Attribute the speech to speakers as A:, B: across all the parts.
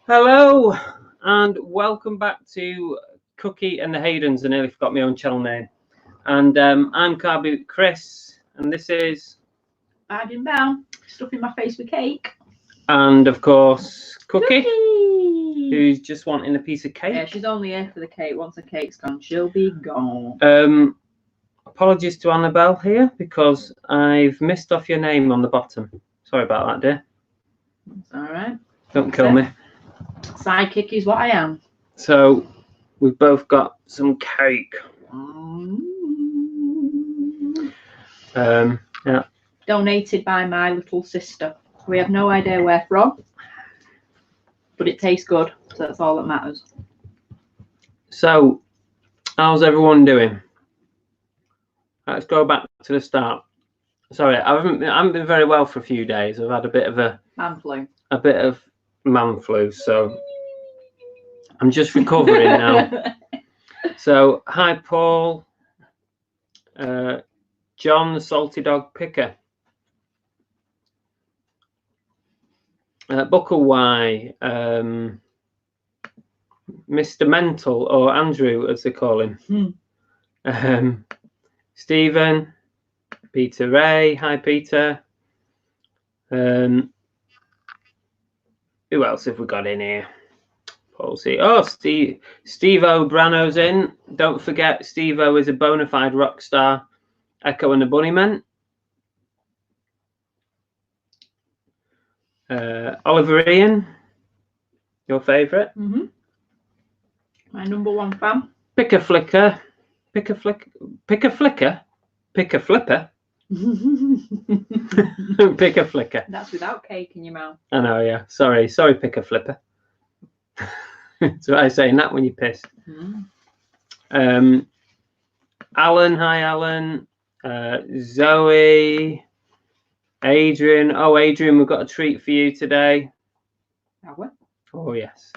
A: Hello and welcome back to Cookie and the Haydens. I nearly forgot my own channel name. And I'm Carboot Chris, and this is
B: Adding Bell, stuffing my face with cake.
A: And of course Cookie, who's just wanting a piece of cake.
B: Yeah, she's only here for the cake. Once the cake's gone, she'll be gone.
A: Apologies to Annabelle here because I've missed off your name on the bottom. Sorry about that, dear.
B: It's all right.
A: Don't kill me.
B: Sidekick is what I am.
A: So we've both got some cake. Yeah.
B: Donated by my little sister. We have no idea where from, but it tastes good, so that's all that matters.
A: So, how's everyone doing? Let's go back to the start. Sorry, I haven't been very well for a few days. I've had a bit of
B: man flu.
A: A bit of man flu, so I'm just recovering now. So, hi Paul, John the Salty Dog Picker, Buckle Y, Mr. Mental, or Andrew as they call him. Stephen, Peter Ray, hi Peter. Who else have we got in here? Paul C. Oh, Steve-O Brano's in. Don't forget, Steve-O is a bona fide rock star. Echo and the Bunnymen. Oliver Ian, your favourite.
B: My number one fan.
A: Pick a Flipper. Pick a Flipper. Pick a Flicker.
B: That's without cake in your mouth.
A: I know, yeah. Sorry, Pick a Flipper. So I saying that when you're pissed. Alan, hi Alan. Zoe, Adrian. Oh, Adrian, we've got a treat for you today.
B: Have we?
A: Oh yes.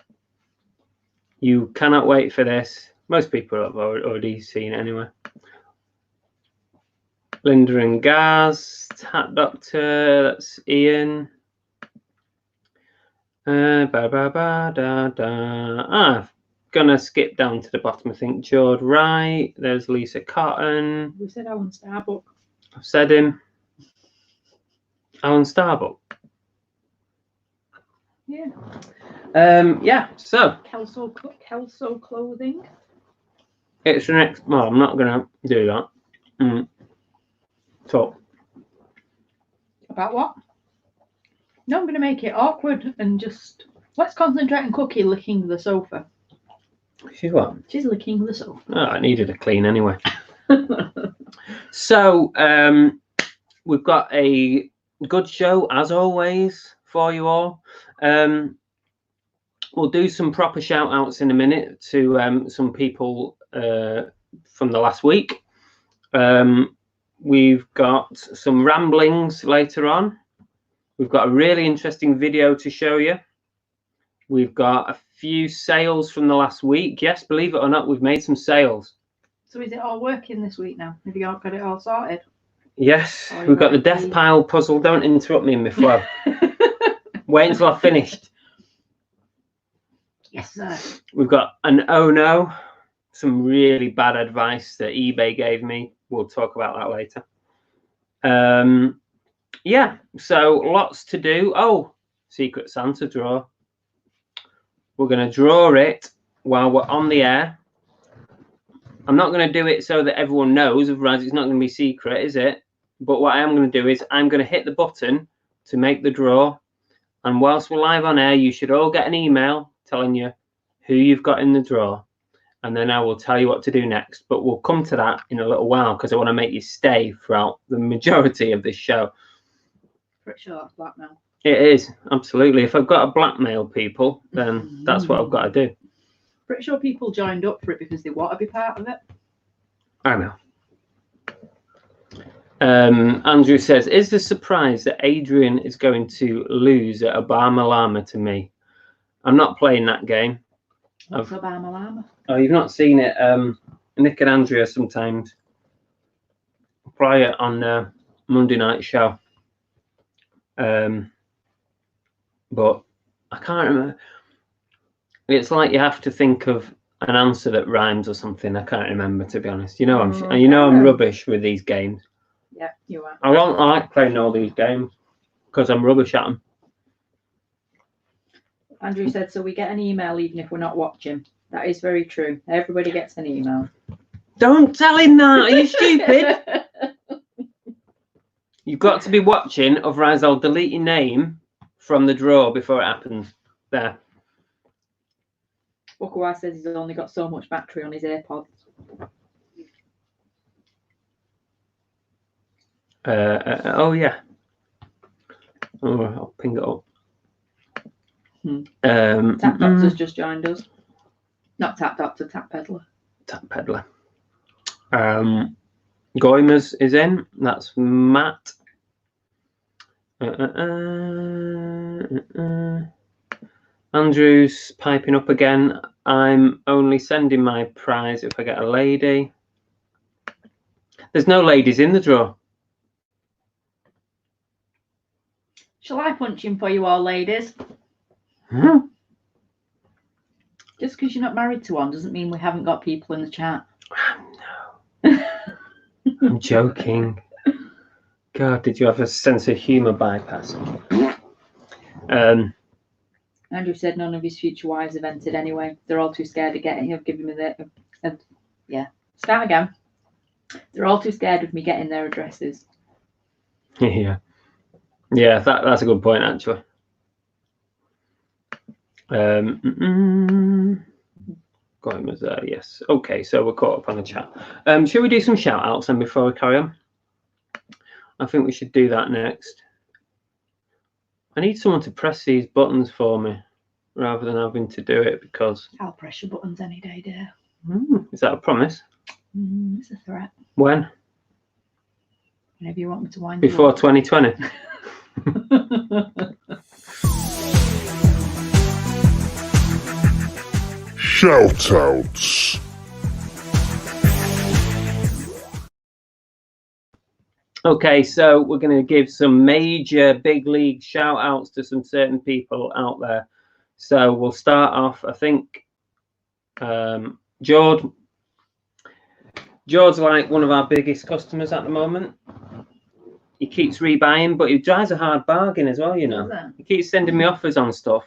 A: You cannot wait for this. Most people have already seen it anyway. Linda and Gaz, Hat Doctor, that's Ian. Gonna skip down to the bottom. I think Jord Wright. There's Lisa Cotton.
B: We said Alan Starbuck.
A: I've said him. Alan Starbuck.
B: Yeah.
A: Yeah. So.
B: Kelso Clothing.
A: It's the next. Well, I'm not gonna do that. Talk.
B: About what? No, I'm gonna make it awkward and just let's concentrate on Cookie licking the sofa.
A: She's what?
B: She's licking the sofa.
A: Oh, I needed a clean anyway. So, we've got a good show as always for you all. We'll do some proper shout outs in a minute to some people from the last week. We've got some ramblings later on. We've got a really interesting video to show you. We've got a few sales from the last week. Yes, believe it or not, we've made some sales.
B: So is it all working this week now? Have you got it all sorted?
A: Yes, we've got the Deathpile puzzle. Don't interrupt me in my flow. Wait until I've finished.
B: Yes, sir.
A: We've got an oh no, some really bad advice that eBay gave me. We'll talk about that later. Yeah, so lots to do. Oh, Secret Santa draw. We're going to draw it while we're on the air. I'm not going to do it so that everyone knows, otherwise it's not going to be secret, is it? But what I am going to do is I'm going to hit the button to make the draw. And whilst we're live on air, you should all get an email telling you who you've got in the draw. And then I will tell you what to do next. But we'll come to that in a little while because I want to make you stay throughout the majority of this show.
B: Pretty sure that's blackmail.
A: It is, absolutely. If I've got to blackmail people, then that's what I've got to do.
B: Pretty sure people joined up for it because they want to be part of it.
A: I know. Andrew says, is the surprise that Adrian is going to lose at Obama Llama to me? I'm not playing that game.
B: What's Obama Llama?
A: Oh, you've not seen it. Nick and Andrea sometimes play it on the Monday night show. But I can't remember. It's like you have to think of an answer that rhymes or something. I can't remember, to be honest. I'm rubbish with these games.
B: Yeah, you are.
A: I don't like playing all these games because I'm rubbish at them.
B: Andrew said, so we get an email even if we're not watching. That is very true. Everybody gets an email.
A: Don't tell him that. Are you stupid? You've got to be watching, otherwise I'll delete your name from the draw before it happens. There.
B: Wakawa says he's only got so much battery on his AirPods.
A: Oh, yeah. Oh, I'll ping it up.
B: Tap Doctor's just joined us. Not Tap Doctor, Tap Peddler.
A: Tap Peddler. Goimers is in. That's Matt. Andrew's piping up again. I'm only sending my prize if I get a lady. There's no ladies in the draw.
B: Shall I punch in for you all, ladies? Just because you're not married to one doesn't mean we haven't got people in the chat.
A: No. I'm joking. God, did you have a sense of humour bypass?
B: Andrew said none of his future wives have entered anyway. They're all too scared of giving me their... Start again. They're all too scared of me getting their addresses.
A: Yeah. Yeah, that's a good point, actually. Goimers there, yes. Okay, so we're caught up on the chat. Should we do some shout outs then before we carry on? I think we should do that next. I need someone to press these buttons for me rather than having to do it because...
B: I'll press your buttons any day, dear.
A: Is that a promise?
B: It's a threat.
A: When?
B: Whenever you want me to wind
A: Before 2020?
C: Shoutouts.
A: Okay, so we're going to give some major big league shout outs to some certain people out there. So we'll start off, I think, George's like one of our biggest customers at the moment. He keeps rebuying, but he drives a hard bargain as well, you know. He keeps sending me offers on stuff.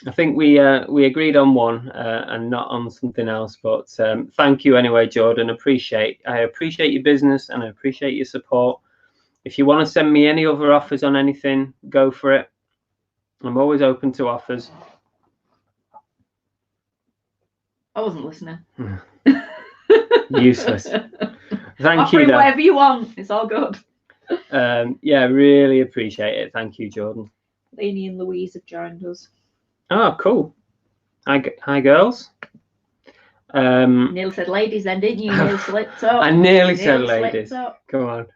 A: I think we agreed on one and not on something else, but thank you anyway, Jordan. I appreciate your business and I appreciate your support. If you want to send me any other offers on anything, go for it. I'm always open to offers.
B: I wasn't listening.
A: Useless. Thank
B: Offer
A: you.
B: whatever you want. It's all good.
A: Yeah, really appreciate it. Thank you, Jordan.
B: Lainey and Louise have joined us.
A: Oh, cool. Hi, girls.
B: Neil said ladies then, didn't you? Neil slipped up.
A: I nearly said ladies. Come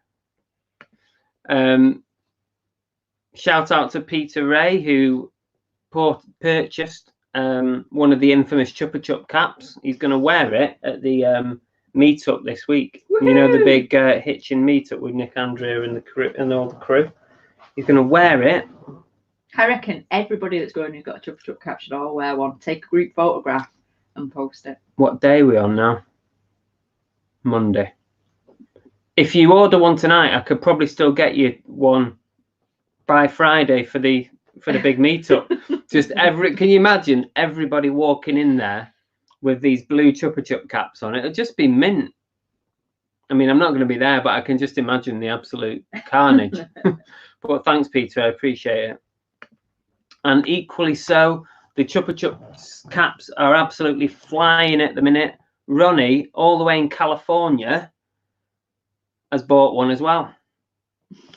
A: on. Shout out to Peter Ray, who purchased one of the infamous Chupa Chup caps. He's going to wear it at the meetup this week. You know, the big hitching meetup with Nick, Andrea and the crew and all the crew. He's going to wear it.
B: I reckon everybody that's going who's got a Chupa Chup cap should all wear one. Take a group photograph and post it.
A: What day are we on now? Monday. If you order one tonight, I could probably still get you one by Friday for the big meetup. Can you imagine everybody walking in there with these blue Chupa Chup caps on? It'll just be mint. I mean, I'm not going to be there, but I can just imagine the absolute carnage. But thanks, Peter. I appreciate it. And equally so, the Chupa Chup caps are absolutely flying at the minute. Ronnie, all the way in California, has bought one as well.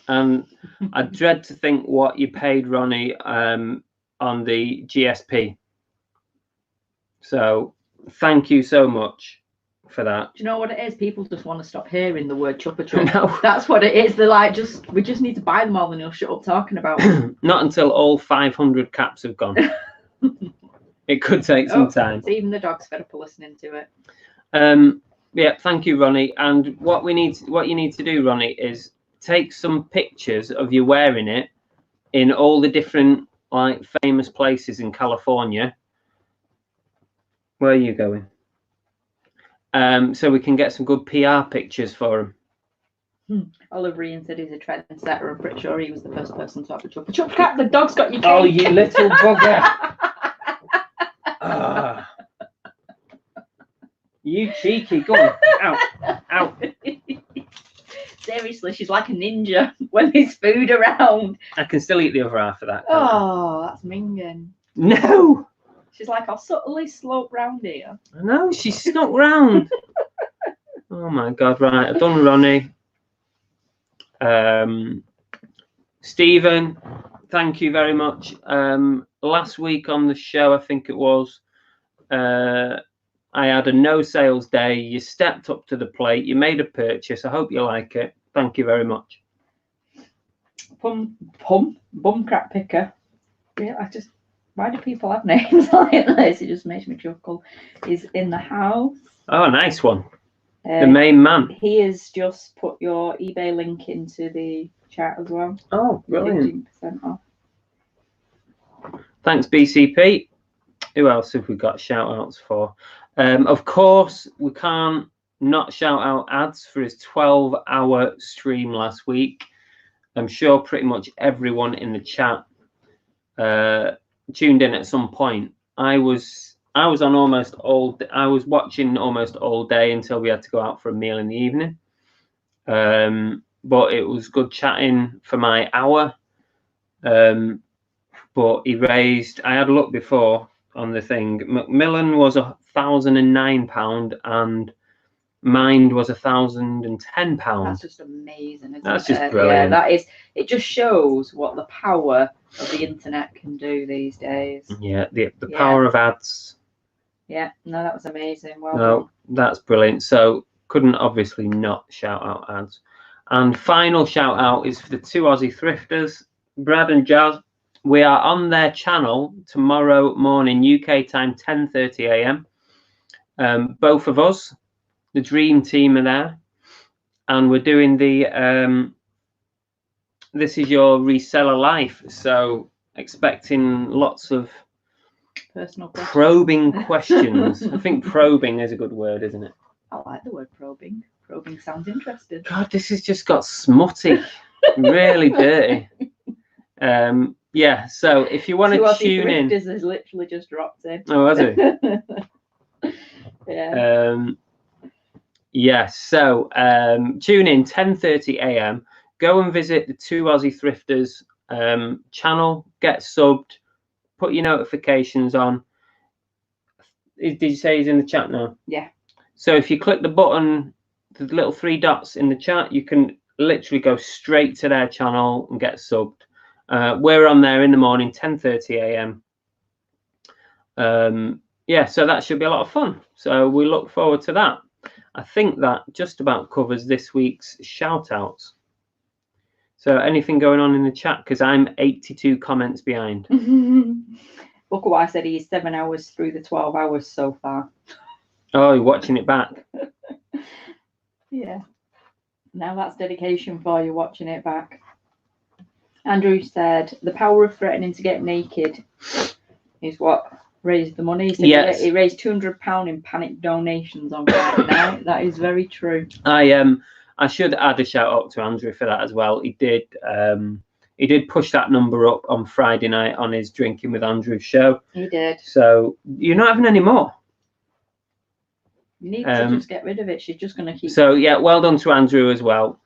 A: And I dread to think what you paid Ronnie on the GSP. So thank you so much for that.
B: Do you know what it is? People just want to stop hearing the word Chupa Chup.
A: No.
B: That's what it is. They're like, we just need to buy them all and you'll shut up talking about them.
A: Not until all 500 caps have gone. It could take some time.
B: So even the dog's fed up of listening to it.
A: Yeah, thank you, Ronnie. And what you need to do, Ronnie, is take some pictures of you wearing it in all the different like famous places in California, Where are you going? So we can get some good PR pictures for him.
B: Oliver Ian said he's a trendsetter. I'm pretty sure he was the first person to have a chupa chup cat. The dog's got your cake.
A: Oh, you little bugger! Ah. You cheeky, go on. Out, out.
B: Seriously, she's like a ninja when there's food around.
A: I can still eat the other half of that.
B: Oh, that's minging.
A: No!
B: She's like, I'll subtly slope round here.
A: I know, she snuck round. Oh my God, right, I've done Ronnie. Stephen, thank you very much. Last week on the show, I think it was, I had a no sales day. You stepped up to the plate. You made a purchase. I hope you like it. Thank you very much.
B: Bum crack picker. Yeah, why do people have names like this? It just makes me chuckle. Is in the house.
A: Oh, nice one. The main man.
B: He has just put your eBay link into the chat as well.
A: Oh, brilliant.
B: 15% off.
A: Thanks, BCP. Who else have we got shout outs for? Of course, we can't not shout out ads for his 12-hour stream last week. I'm sure pretty much everyone in the chat tuned in at some point. I was on almost all. I was watching almost all day until we had to go out for a meal in the evening. But it was good chatting for my hour. But he raised. I had a look before on the thing. Macmillan was £1,009 and mine was £1,010.
B: That's just amazing.
A: That's just brilliant.
B: Yeah, that is. It just shows what the power of the internet can do these days.
A: Yeah, the power of ads.
B: Yeah, no, that was amazing. Well
A: done. That's brilliant. So couldn't obviously not shout out ads. And final shout out is for the two Aussie thrifters, Brad and Jazz. We are on their channel tomorrow morning, UK time, 10:30 a.m. Both of us, the dream team, are there, and we're doing the this is your reseller life. So expecting lots of
B: personal questions.
A: Probing questions. I think probing is a good word, isn't it?
B: I like the word probing. Probing sounds interesting.
A: God, this has just got smutty, really dirty. Yeah, so if you want to tune in,
B: has literally just dropped in.
A: Oh, has he?
B: Yeah.
A: Yeah. So tune in 10:30 a.m. Go and visit the two Aussie thrifters channel. Get subbed. Put your notifications on. Did you say he's in the chat now?
B: Yeah. So
A: if you click the button, the little three dots in the chat, you can literally go straight to their channel and get subbed. We're on there in the morning, 10:30 a.m. Yeah, so that should be a lot of fun. So we look forward to that. I think that just about covers this week's shout outs. So anything going on in the chat? Because I'm 82 comments behind.
B: Look at what I said. He's 7 hours through the 12 hours so far.
A: Oh, you're watching it back.
B: Yeah. Now that's dedication for you, watching it back. Andrew said the power of threatening to get naked is what raised the money. So yes. He raised £200 in panic donations on Friday night. That is very true.
A: I should add a shout out to Andrew for that as well. He did push that number up on Friday night on his Drinking with Andrew show.
B: He did.
A: So you're not having any more.
B: You need to just get rid of it. She's just going to keep.
A: So yeah, well done to Andrew as well.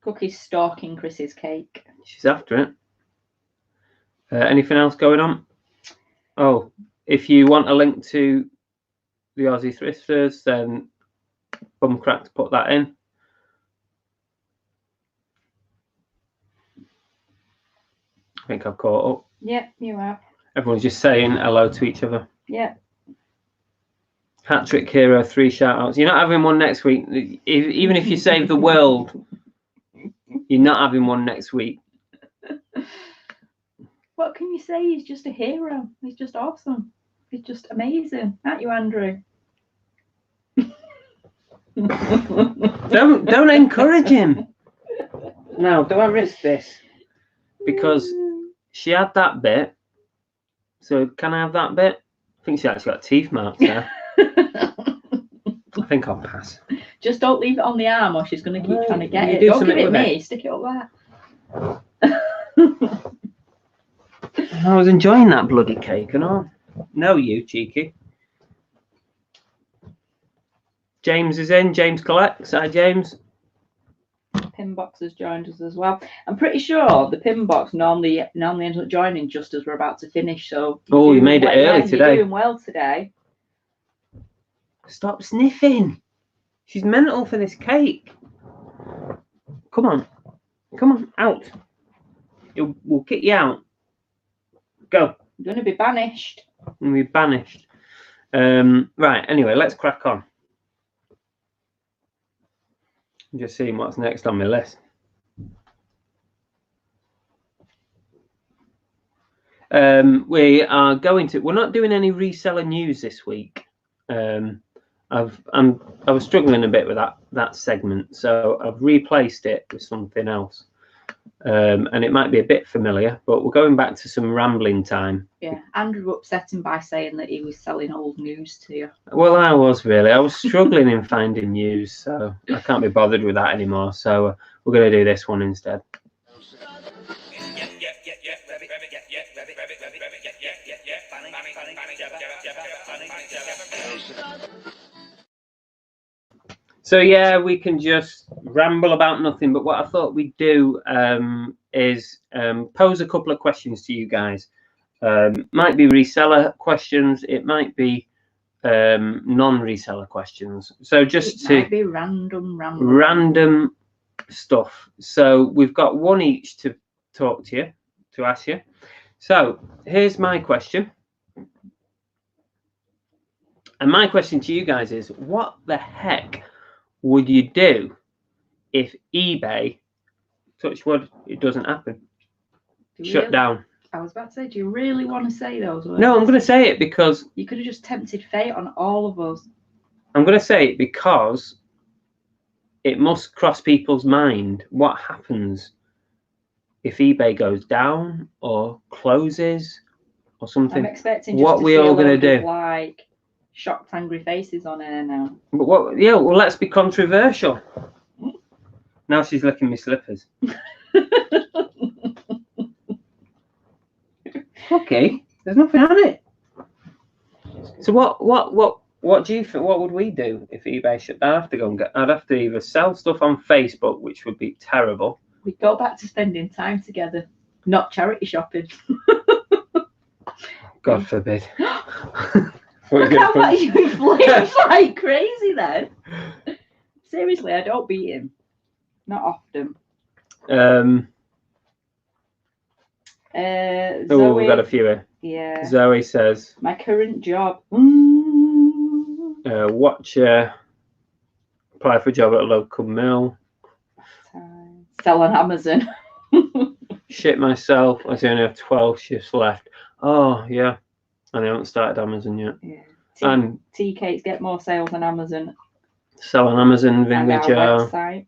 B: Cookie's stalking Chris's cake.
A: She's after it. Anything else going on? Oh, if you want a link to the Aussie Thrifters, then Bumcrack to put that in. I think I've caught up.
B: Yeah, you have.
A: Everyone's just saying hello to each other.
B: Yeah.
A: Hat-trick hero, 3 shout-outs. You're not having one next week. Even if you save the world, you're not having one next week.
B: What can you say? He's just a hero. He's just awesome. He's just amazing. Aren't you, Andrew?
A: Don't encourage him. No, don't risk this. Because she had that bit So can I have that bit? I think she actually got teeth marks there. I think I'll pass.
B: Just don't leave it on the arm or she's going to keep trying to get it.
A: Do
B: Don't give
A: something
B: it
A: with
B: me. Stick it up there.
A: I was enjoying that bloody cake and all. No, you cheeky. James is in. James collects. Hi, James.
B: Pinbox has joined us as well. I'm pretty sure the Pinbox normally ends up joining just as we're about to finish. So
A: you made it early today.
B: You're doing well today.
A: Stop sniffing. She's mental for this cake. Come on. Come on, out. We'll kick you out. Go.
B: You're going to be banished.
A: And we're banished. Right, anyway, let's crack on. I'm just seeing what's next on my list. We are going to. We're not doing any reseller news this week. I was struggling a bit with that segment, so I've replaced it with something else. And it might be a bit familiar, but we're going back to some rambling time.
B: Yeah, Andrew upset him by saying that he was selling old news to you.
A: Well, I was struggling in finding news, so I can't be bothered with that anymore. So we're going to do this one instead. So yeah, we can just ramble about nothing. But what I thought we'd do is pose a couple of questions to you guys. Might be reseller questions. It might be non-reseller questions. So just
B: might be random
A: stuff. So we've got one each to talk to you, to ask you. So here's my question. And my question to you guys is, what the heck would you do if eBay, touch wood, it doesn't happen, shut down?
B: I was about to say, do you really want to say those words?
A: No, I'm going to say it because
B: you could have just tempted fate on all of us.
A: I'm going to say it because it must cross people's mind what happens if eBay goes down or closes or something.
B: I'm expecting
A: just what we all going to do.
B: Like shocked, angry faces on air now.
A: But what? Yeah, well, let's be controversial. Now she's licking my slippers. Okay, there's nothing on it. So what do you think? What would we do if eBay shut down? I'd have to go and I'd have to either sell stuff on Facebook, which would be terrible.
B: We'd go back to spending time together, not charity shopping.
A: God forbid.
B: Look how much you flame like crazy then. Seriously, I don't beat him. Not often. Zoe,
A: we've got a few here.
B: Yeah.
A: Zoe says,
B: my current job.
A: Apply for a job at a local mill.
B: Sell on Amazon.
A: Shit myself. I only have 12 shifts left. Oh, yeah. And I haven't started Amazon yet.
B: Yeah.
A: And
B: tea cakes get more sales on Amazon.
A: Sell on Amazon, Vinegar Jar.
B: Website.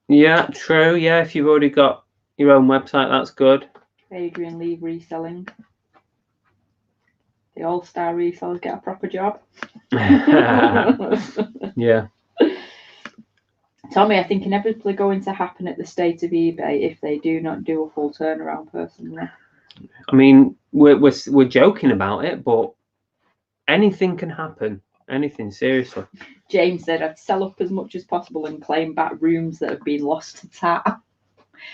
A: Yeah, true. Yeah, if you've already got your own website, that's good.
B: Adrian, leave reselling. The all-star resellers get a proper job.
A: Yeah.
B: Tommy, I think inevitably going to happen at the state of eBay if they do not do a full turnaround personally.
A: I mean, we're joking about it, but anything can happen. Anything, seriously.
B: James said, I'd sell up as much as possible and claim back rooms that have been lost to tat.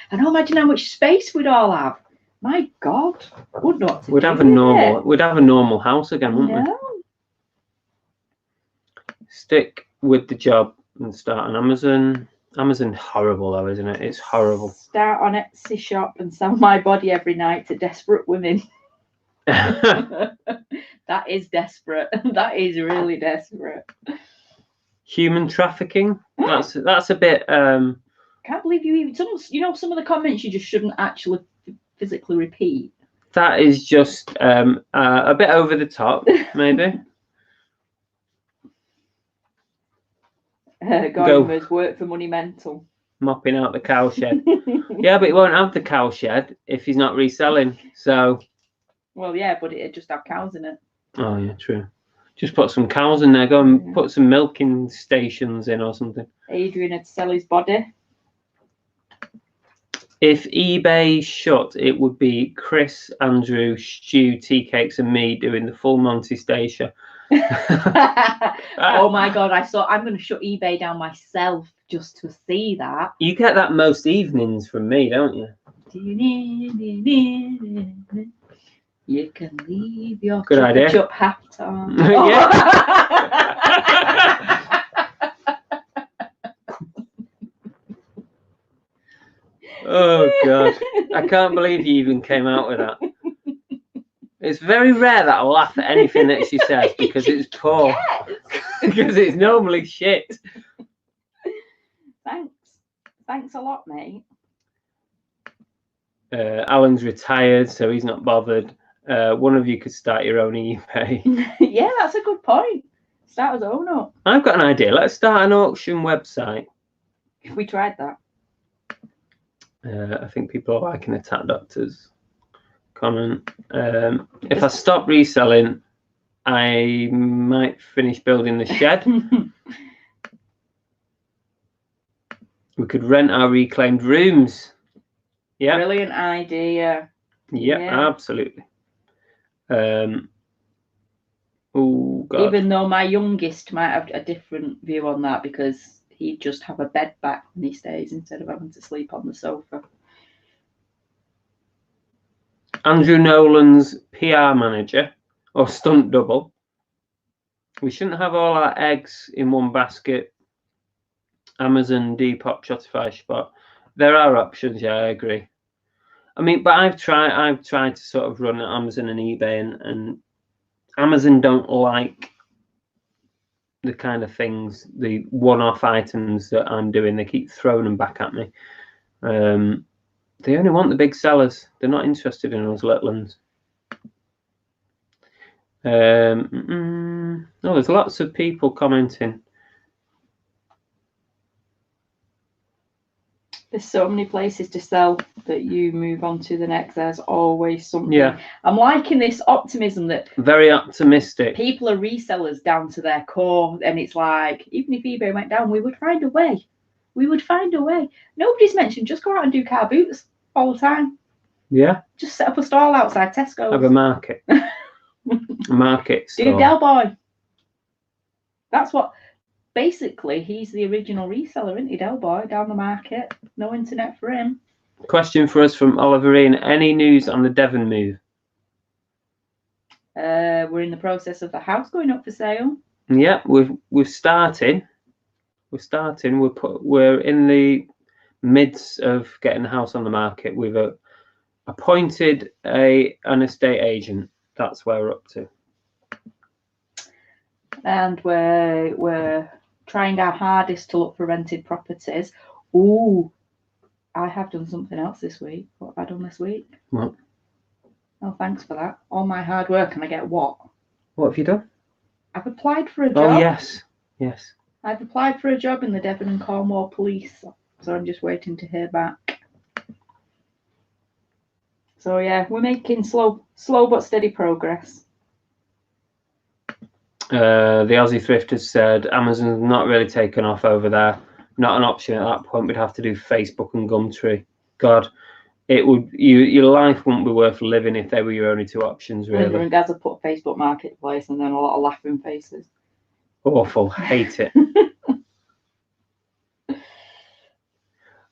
B: And imagine how much space we'd all have. My God, wouldn't know what to
A: We'd
B: do
A: have a normal. We'd have a normal house again, wouldn't we? Stick with the job and start on Amazon. Amazon's horrible though, isn't it? It's horrible.
B: Start on Etsy shop and sell my body every night to desperate women. That is desperate. That is really desperate.
A: Human trafficking. That's a bit.
B: Can't believe you even. Some of the comments you just shouldn't actually physically repeat.
A: That is just a bit over the top, maybe.
B: Gordon was work for money mental.
A: mopping out the cow shed. Yeah, but he won't have the cow shed if he's not reselling. So.
B: Well, yeah, but it'd just have cows in it.
A: Oh yeah, true. Just put some cows in there. Go and put some milking stations in or something.
B: Adrian had to sell his body.
A: If eBay shut, it would be Chris, Andrew, Stu, Tea Cakes, and me doing the full Monty Station.
B: Oh my god! I'm going to shut eBay down myself just to see that.
A: You get that most evenings from me, don't you?
B: You can leave your
A: Good idea.
B: chup hat on.
A: Oh god, I can't believe you even came out with that. It's very rare that I laugh at anything that she says because it's poor. Because it's normally shit.
B: Thanks a lot, mate.
A: Alan's retired, so he's not bothered. One of you could start your own eBay.
B: Yeah, that's a good point. Start his own up.
A: I've got an idea. Let's start an auction website.
B: If we tried that.
A: I think people are liking Attack Doctor's comment. If I stop reselling, I might finish building the shed. We could rent our reclaimed rooms. Yeah.
B: Brilliant idea.
A: Yep, yeah, absolutely. Oh God.
B: Even though my youngest might have a different view on that because he'd just have a bed back when he stays instead of having to sleep on the sofa.
A: Andrew Nolan's PR manager or stunt double. We shouldn't have all our eggs in one basket. Amazon, Depop, Shopify, Spot. There are options, yeah, I agree. I mean, but I've tried to sort of run Amazon and eBay, and Amazon don't like the kind of things, the one-off items that I'm doing. They keep throwing them back at me. They only want the big sellers. They're not interested in those little ones. Oh, there's lots of people commenting.
B: There's so many places to sell that you move on to the next. There's always something.
A: Yeah.
B: I'm liking this optimism that
A: very optimistic.
B: People are resellers down to their core, and it's like even if eBay went down, we would find a way. We would find a way. Nobody's mentioned just go out and do car boots all the time.
A: Yeah.
B: Just set up a stall outside Tesco.
A: Have a market. Market store.
B: Do Del Boy. That's what. Basically, he's the original reseller, isn't he, Del Boy, down the market? No internet for him.
A: Question for us from Oliver Ian. Any news on the Devon move?
B: We're in the process of the house going up for sale.
A: Yeah, we're starting. We're in the midst of getting the house on the market. We've appointed an estate agent. That's where we're up to.
B: And we're trying our hardest to look for rented properties. Ooh, I have done something else this week. What have I done this week?
A: What?
B: Oh, thanks for that. All my hard work, and I get what?
A: What have you done?
B: I've applied for a job.
A: Oh, yes. Yes.
B: I've applied for a job in the Devon and Cornwall Police, so I'm just waiting to hear back. So, yeah, we're making slow but steady progress.
A: The Aussie Thrifter said Amazon's not really taken off over there. Not an option at that point. We'd have to do Facebook and Gumtree. God, it would. Your life wouldn't be worth living if they were your only two options, really.
B: Linda and Gaza put Facebook Marketplace and then a lot of laughing faces.
A: Awful. Hate it.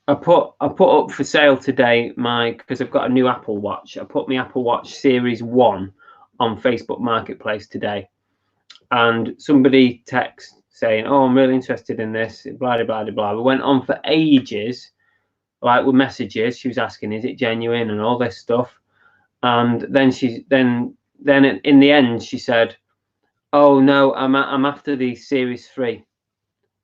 A: I put up for sale today because I've got a new Apple Watch. I put my Apple Watch Series 1 on Facebook Marketplace today. And somebody texted saying, "Oh, I'm really interested in this." Blah blah blah blah. We went on for ages, like with messages. She was asking, "Is it genuine?" and all this stuff. And then then in the end she said, "Oh no, I'm after the Series 3,"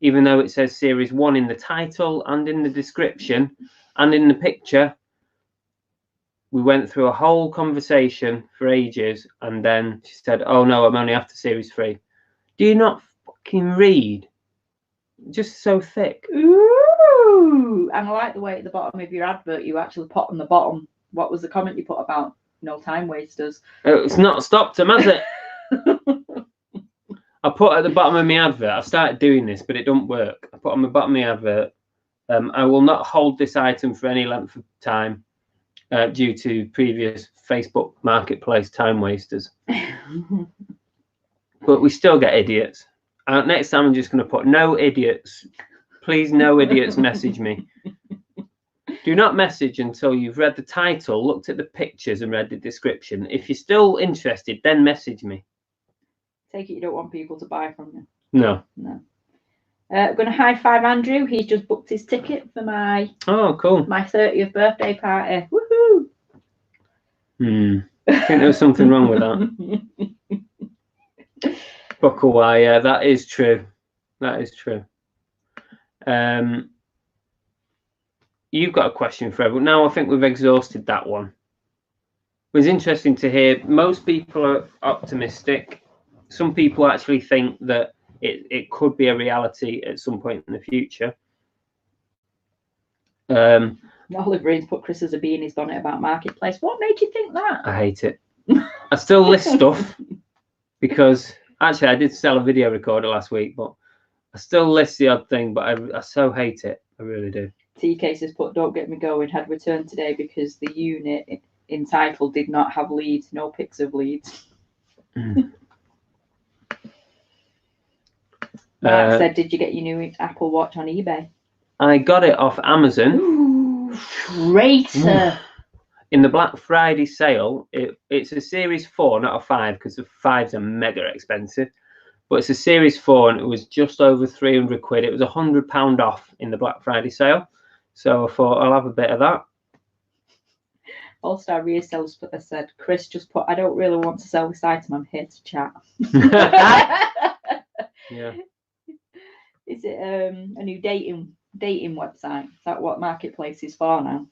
A: even though it says Series 1 in the title and in the description and in the picture. We went through a whole conversation for ages, and then she said, "Oh no, I'm only after Series 3. Do you not fucking read? Just so thick.
B: Ooh. woohoo! And I like the way at the bottom of your advert you actually put on the bottom. What was the comment you put about no time wasters?
A: It's not stopped them, has it? I put at the bottom of my advert, I've started doing this, but it don't work. I put on the bottom of my advert, I will not hold this item for any length of time due to previous Facebook Marketplace time wasters. But we still get idiots. Next time I'm just going to put no idiots. Please, no idiots message me. Do not message until you've read the title, looked at the pictures and read the description. If you're still interested, then message me.
B: Take it you don't want people to buy from you.
A: No.
B: No. I'm going to high five Andrew. He's just booked his ticket for my
A: cool.
B: My 30th birthday party. Woohoo!
A: I think there was something wrong with that. Buckle wire, that is true. That is true. You've got a question for everyone. Now I think we've exhausted that one. It was interesting to hear. Most people are optimistic. Some people actually think that it could be a reality at some point in the future.
B: Olive Green's put Chris as a bee in his bonnet about Marketplace. What made you think that?
A: I hate it. I still list stuff because actually I did sell a video recorder last week, but I still list the odd thing, but I so hate it. I really do.
B: TK says, put don't get me going, had returned today because the unit entitled did not have leads, no pics of leads. Mark said, did you get your new Apple Watch on eBay?
A: I got it off Amazon.
B: Ooh, traitor.
A: In the Black Friday sale, it's a Series 4, not a 5, because the 5s are mega expensive. But it's a Series 4 and it was just over 300 quid. It was £100 off in the Black Friday sale. So I thought I'll have a bit of that.
B: All-Star Reseller said, Chris just put, I don't really want to sell this item, I'm here to chat.
A: Yeah.
B: Is it a new dating website? Is that what Marketplace is for now?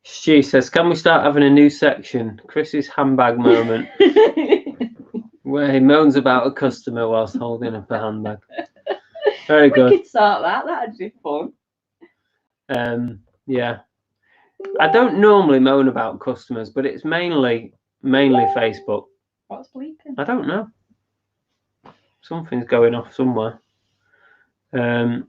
A: She says, can we start having a new section? Chris's handbag moment. Where he moans about a customer whilst holding up a handbag. Very good.
B: We could start that. That'd be fun.
A: Yeah. I don't normally moan about customers, but it's mainly Facebook.
B: What's bleeping?
A: I don't know. Something's going off somewhere.
B: Tap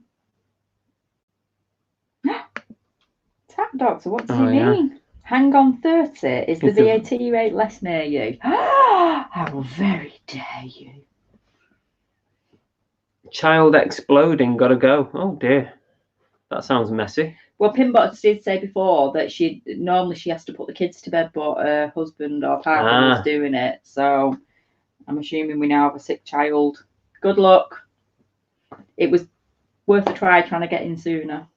B: Doctor, what does he mean? Yeah. Hang on 30. Is the VAT rate less near you? How very dare you.
A: Child exploding, gotta go. Oh dear. That sounds messy.
B: Well, Pinbot did say before that she has to put the kids to bed, but her husband or partner was doing it. So I'm assuming we now have a sick child. Good luck. It was worth a try trying to get in sooner.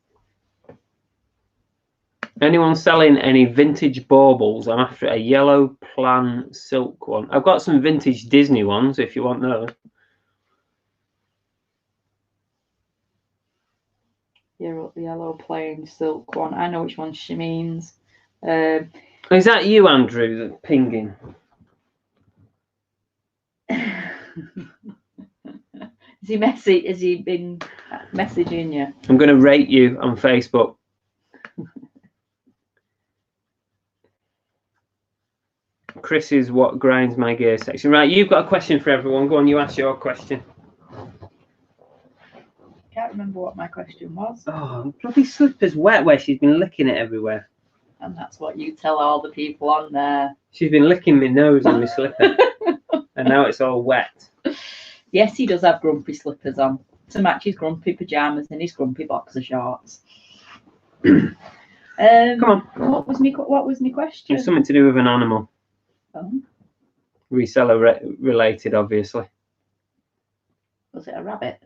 A: Anyone selling any vintage baubles? I'm after a yellow plan silk one. I've got some vintage Disney ones if you want those.
B: Yeah, the yellow plain silk one. I know which one she means.
A: Is that you, Andrew, that's pinging?
B: Has he been messaging you?
A: I'm going to rate you on Facebook. Chris is what grinds my gear section. Right, you've got a question for everyone. Go on, you ask your question.
B: Can't remember what my question was.
A: Oh, bloody slipper's wet where she's been licking it everywhere.
B: And that's what you tell all the people on there.
A: She's been licking my nose and my slipper. And now it's all wet.
B: Yes, he does have grumpy slippers on to match his grumpy pajamas and his grumpy boxer shorts.
A: Come on.
B: What was my question?
A: It's something to do with an animal.
B: Oh.
A: Reseller related, obviously.
B: Was it a rabbit?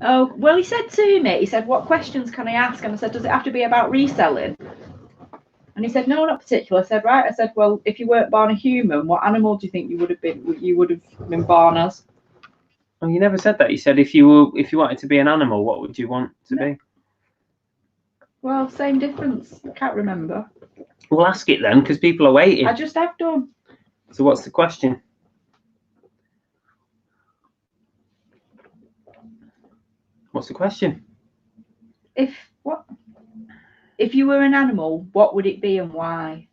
B: Oh, well, he said to me, what questions can I ask? And I said, does it have to be about reselling? And he said, no, not particular. I said, right. I said, well, if you weren't born a human, what animal do you think you would have been born as?
A: Oh, you never said that. You said if you wanted to be an animal, what would you want to be?
B: Well, same difference. I can't remember.
A: We'll ask it then, because people are waiting.
B: I just have done.
A: So what's the question? What's the question?
B: If you were an animal, what would it be and why?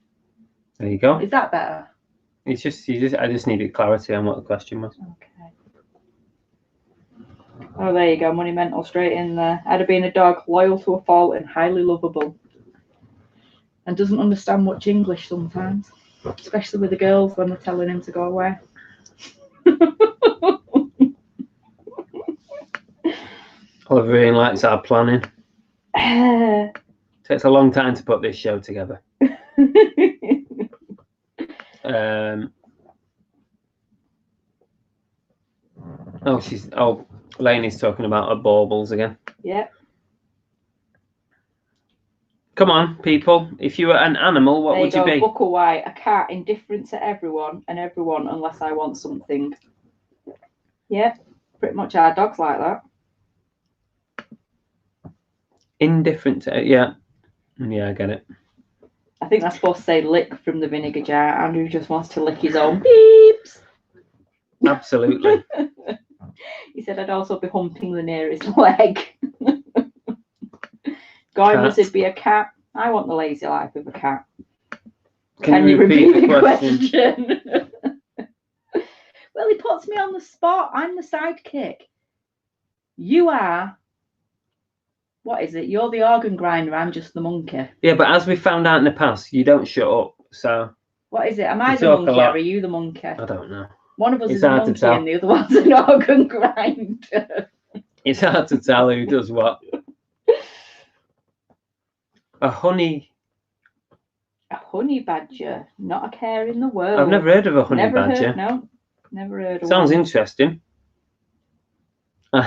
A: There you go.
B: Is that better?
A: It's just I just needed clarity on what the question was.
B: Okay. Oh, there you go. Money mental straight in there. I'd have been a dog, loyal to a fault and highly lovable. And doesn't understand much English sometimes, especially with the girls when they're telling him to go away.
A: Oliver likes our planning. Takes a long time to put this show together. Lainey's talking about her baubles again.
B: Yeah.
A: Come on, people. If you were an animal, what would you be?
B: Buckle White, a cat, indifferent to everyone and everyone unless I want something. Yeah, pretty much our dog's like that.
A: Indifferent to yeah, I get it.
B: I think that's supposed to say lick from the vinegar jar. Andrew just wants to lick his own beeps.
A: Absolutely.
B: He said I'd also be humping the nearest leg. Guy must be a cat. I want the lazy life of a cat. Can you repeat the question? Well, he puts me on the spot. I'm the sidekick. You are. What is it? You're the organ grinder. I'm just the monkey.
A: Yeah, but as we found out in the past, you don't shut up. So.
B: What is it? Am I the monkey or are you the monkey?
A: I don't know.
B: One of us is a monkey and the other one's an organ grinder.
A: It's hard to tell who does what. A honey
B: badger, not a care in the world.
A: I've never heard of a honey badger.
B: Never heard of
A: Sounds
B: one.
A: interesting.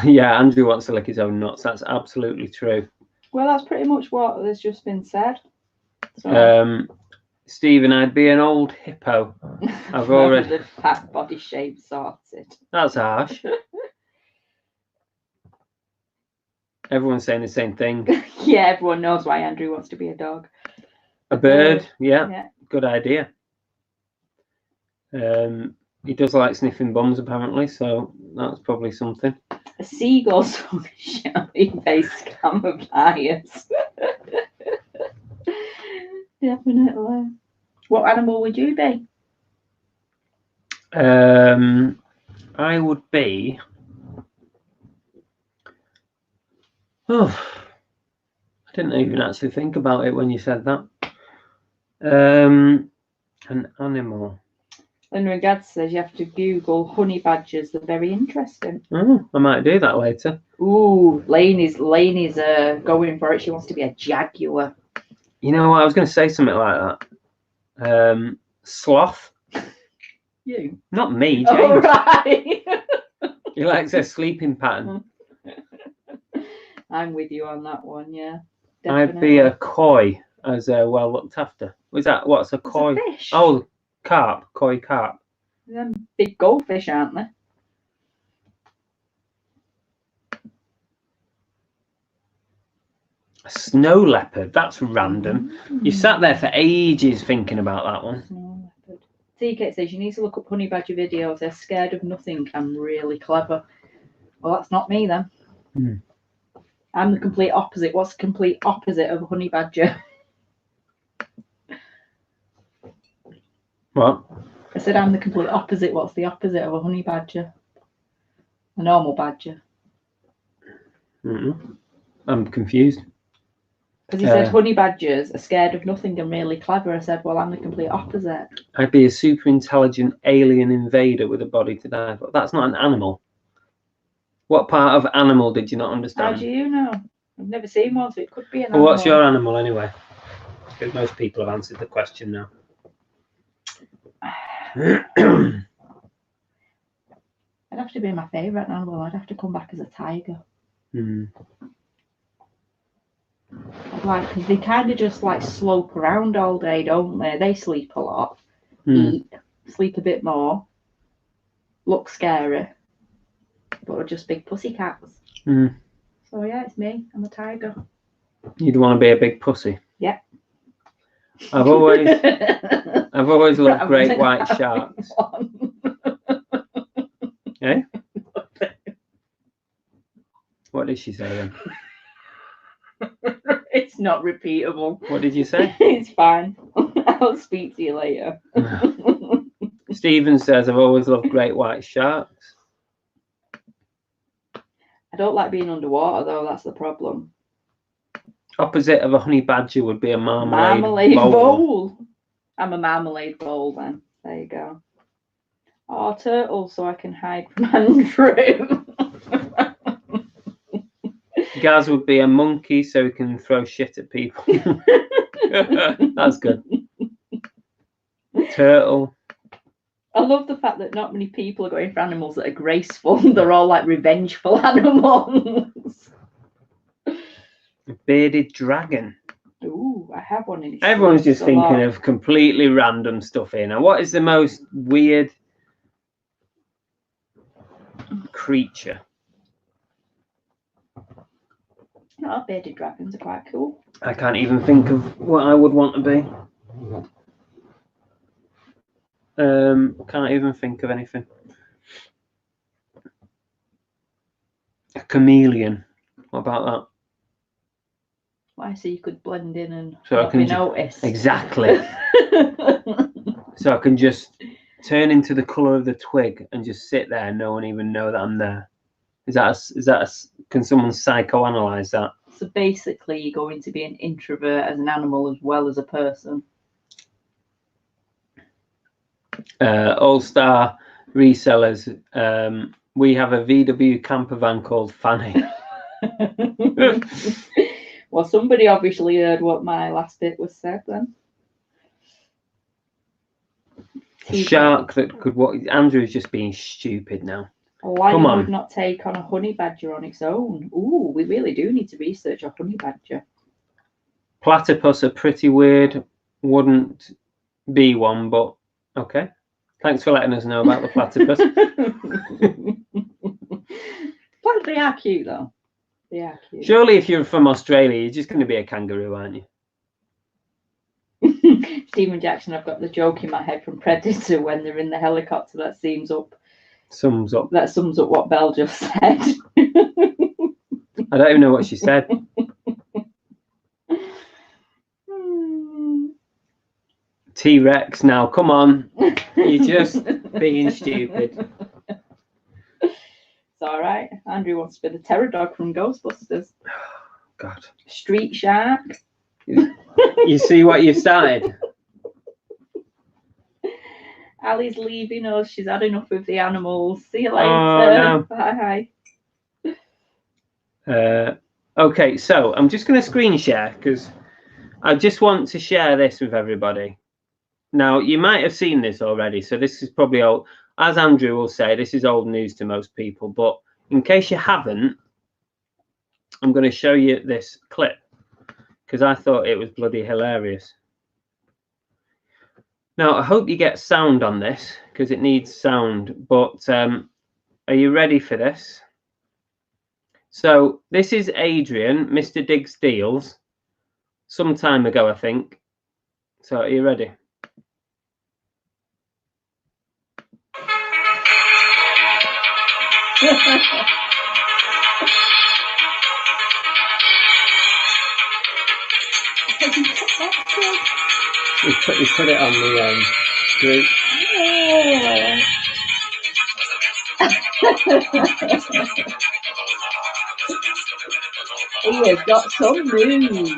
A: Yeah, Andrew wants to lick his own nuts. That's absolutely true.
B: Well, that's pretty much what has just been said. So.
A: Stephen, I'd be an old hippo. I've already
B: the fat body shape sorted.
A: That's harsh. Everyone's saying the same thing.
B: Yeah, everyone knows why Andrew wants to be a dog.
A: A bird, yeah. Good idea. He does like sniffing bums, apparently, so that's probably something.
B: A seagull's shelly-based camouflage. Definitely. What animal would you be?
A: I would be. Oh, I didn't even actually think about it when you said that. An animal.
B: Linda Gadd says you have to Google honey badgers. They're very interesting.
A: Oh, I might do that later.
B: Ooh, Lainey's going for it. She wants to be a jaguar.
A: You know what? I was going to say something like that. Sloth.
B: You?
A: Not me, James.
B: Oh, right.
A: He likes a sleeping pattern.
B: I'm with you on that one, yeah.
A: Definitely. I'd be a koi as well looked after. What's a koi?
B: It's a fish.
A: Oh, carp. Koi carp.
B: Them big goldfish, aren't they?
A: A snow leopard. That's random. You sat there for ages thinking about that one.
B: Snow leopard. TK says you need to look up honey badger videos. They're scared of nothing and really clever. Well, that's not me then. I'm the complete opposite. What's the complete opposite of a honey badger?
A: What?
B: I said I'm the complete opposite. What's the opposite of a honey badger? A normal badger.
A: I'm confused.
B: Because he said honey badgers are scared of nothing and really clever. I said, well, I'm the complete opposite.
A: I'd be a super intelligent alien invader with a body to die for. That's not an animal. What part of animal did you not understand?
B: How do you know? I've never seen one, so it could be an
A: well,
B: animal.
A: What's your animal anyway? Because most people have answered the question now.
B: I'd have to be my favourite animal. I'd have to come back as a tiger. Because they kind of just like slope around all day, don't they? They sleep a lot, eat, sleep a bit more, look scary, but are just big pussy cats. So yeah, it's me. I'm a tiger.
A: You'd want to be a big pussy?
B: Yeah.
A: I've always loved great white sharks. Eh? What did she say then?
B: It's not repeatable.
A: What did you say?
B: It's fine. I'll speak to you later.
A: Stephen says, I've always loved great white sharks.
B: I don't like being underwater though, that's the problem.
A: Opposite of a honey badger would be a
B: Marmalade
A: bowl.
B: bowl. I'm a marmalade bowl then. There you go. Oh, turtle, so I can hide from Andrew.
A: Gaz would be a monkey, so he can throw shit at people. That's good. Turtle.
B: I love the fact that not many people are going for animals that are graceful. They're all like revengeful animals.
A: Bearded dragon.
B: Ooh, I have one in his
A: Everyone's just thinking
B: lot.
A: of completely random stuff here. Now, what is the most weird creature?
B: Oh, bearded dragons are quite cool.
A: I can't even think of what I would want to be. Can't even think of anything. A chameleon. What about that?
B: Why, so you could blend in and
A: So I
B: not
A: can
B: be noticed.
A: Exactly. So I can just turn into the colour of the twig and just sit there and no one even know that I'm there. Can someone psychoanalyze that?
B: So basically you're going to be an introvert as an animal as well as a person.
A: All-Star Resellers. We have a VW camper van called Fanny.
B: Well, somebody obviously heard what my last bit was said then.
A: A shark that could walk. Andrew's just being stupid now.
B: A lion
A: Come on.
B: would not take on a honey badger on its own. Ooh, we really do need to research a honey badger.
A: Platypus are pretty weird. Wouldn't be one, but okay. Thanks for letting us know about the platypus.
B: They are cute though. They are cute.
A: Surely if you're from Australia, you're just going to be a kangaroo, aren't you?
B: Stephen Jackson, I've got the joke in my head from Predator when they're in the helicopter that sums up what Belle just said.
A: I don't even know what she said. T-Rex now, come on. You're just being stupid.
B: It's all right. Andrew wants to be the terror dog from Ghostbusters.
A: God.
B: Street shark.
A: You see what you've started?
B: Ali's leaving us. She's had enough of the animals. See you later.
A: Oh, no.
B: Bye.
A: Okay, so I'm just going to screen share because I just want to share this with everybody. Now, you might have seen this already, so this is probably old. As Andrew will say, this is old news to most people, but in case you haven't, I'm going to show you this clip because I thought it was bloody hilarious. Now, I hope you get sound on this because it needs sound, but are you ready for this? So this is Adrian, Mr. Diggs Deals, some time ago, I think. So are you ready? We put it on the screen.
B: He has got some news.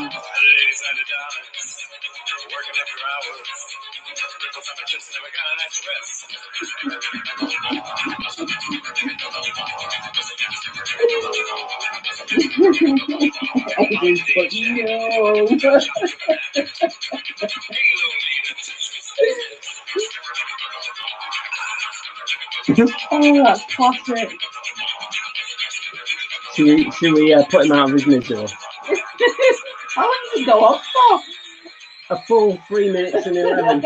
B: Oh, that's classic.
A: Should we put him out of his misery?
B: How long does it go on for?
A: A full 3 minutes and 11.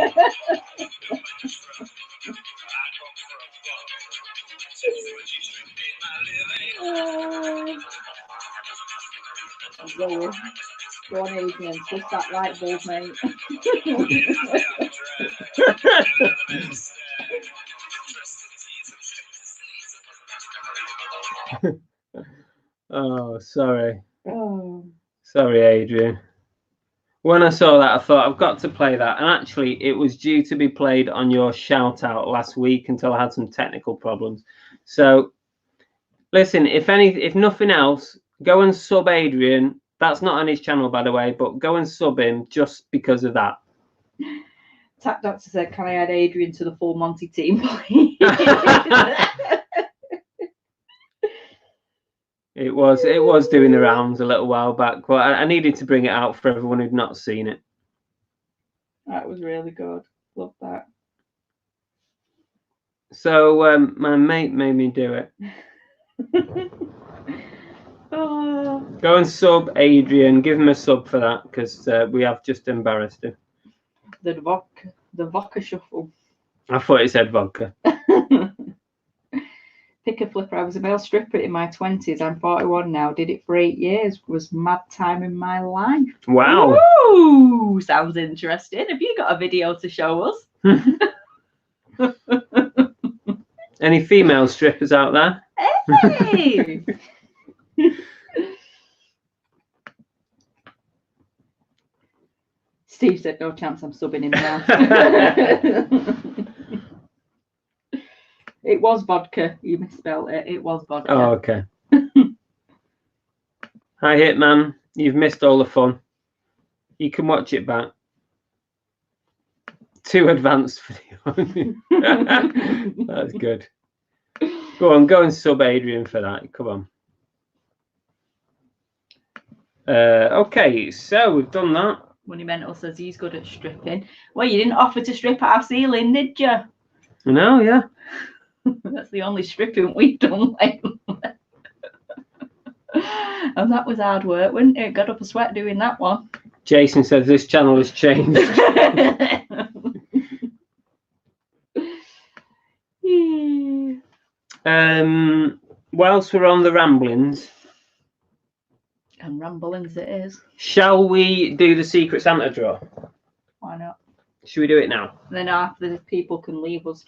B: Go on, Adrian, twist that light bulb, mate.
A: Oh, sorry.
B: Oh.
A: Sorry, Adrian. When I saw that, I thought I've got to play that. And actually, it was due to be played on your shout out last week until I had some technical problems. So, listen, if nothing else, go and sub Adrian. That's not on his channel, by the way, but go and sub him just because of that.
B: Tap Doctor said, "Can I add Adrian to the full Monty team, please?"
A: It was doing the rounds a little while back, but I needed to bring it out for everyone who'd not seen it.
B: That was really good. Love that.
A: So my mate made me do it.
B: Oh.
A: Go and sub Adrian. Give him a sub for that because we have just embarrassed him.
B: The vodka shuffle.
A: I thought it said vodka.
B: Pick a flipper. I was a male stripper in my 20s. I'm 41 now. Did it for 8 years. Was mad time in my life.
A: Wow.
B: Ooh, sounds interesting. Have you got a video to show us?
A: Any female strippers out there?
B: Hey! Steve said, "No chance I'm subbing him now." It was vodka. You misspelled it. It was vodka.
A: Oh, okay. Hi, Hitman. You've missed all the fun. You can watch it back. Too advanced video. That's good. Go and sub Adrian for that. Come on. Okay, so we've done that.
B: Monumental says he's good at stripping. Well, you didn't offer to strip at our ceiling, did you?
A: No, yeah.
B: That's the only stripping we've done lately. And that was hard work, wasn't it? Got up a sweat doing that one.
A: Jason says this channel has changed. Whilst we're on the ramblings,
B: and ramblings it is.
A: Shall we do the Secret Santa draw?
B: Why not?
A: Should we do it now?
B: And then after the people can leave us.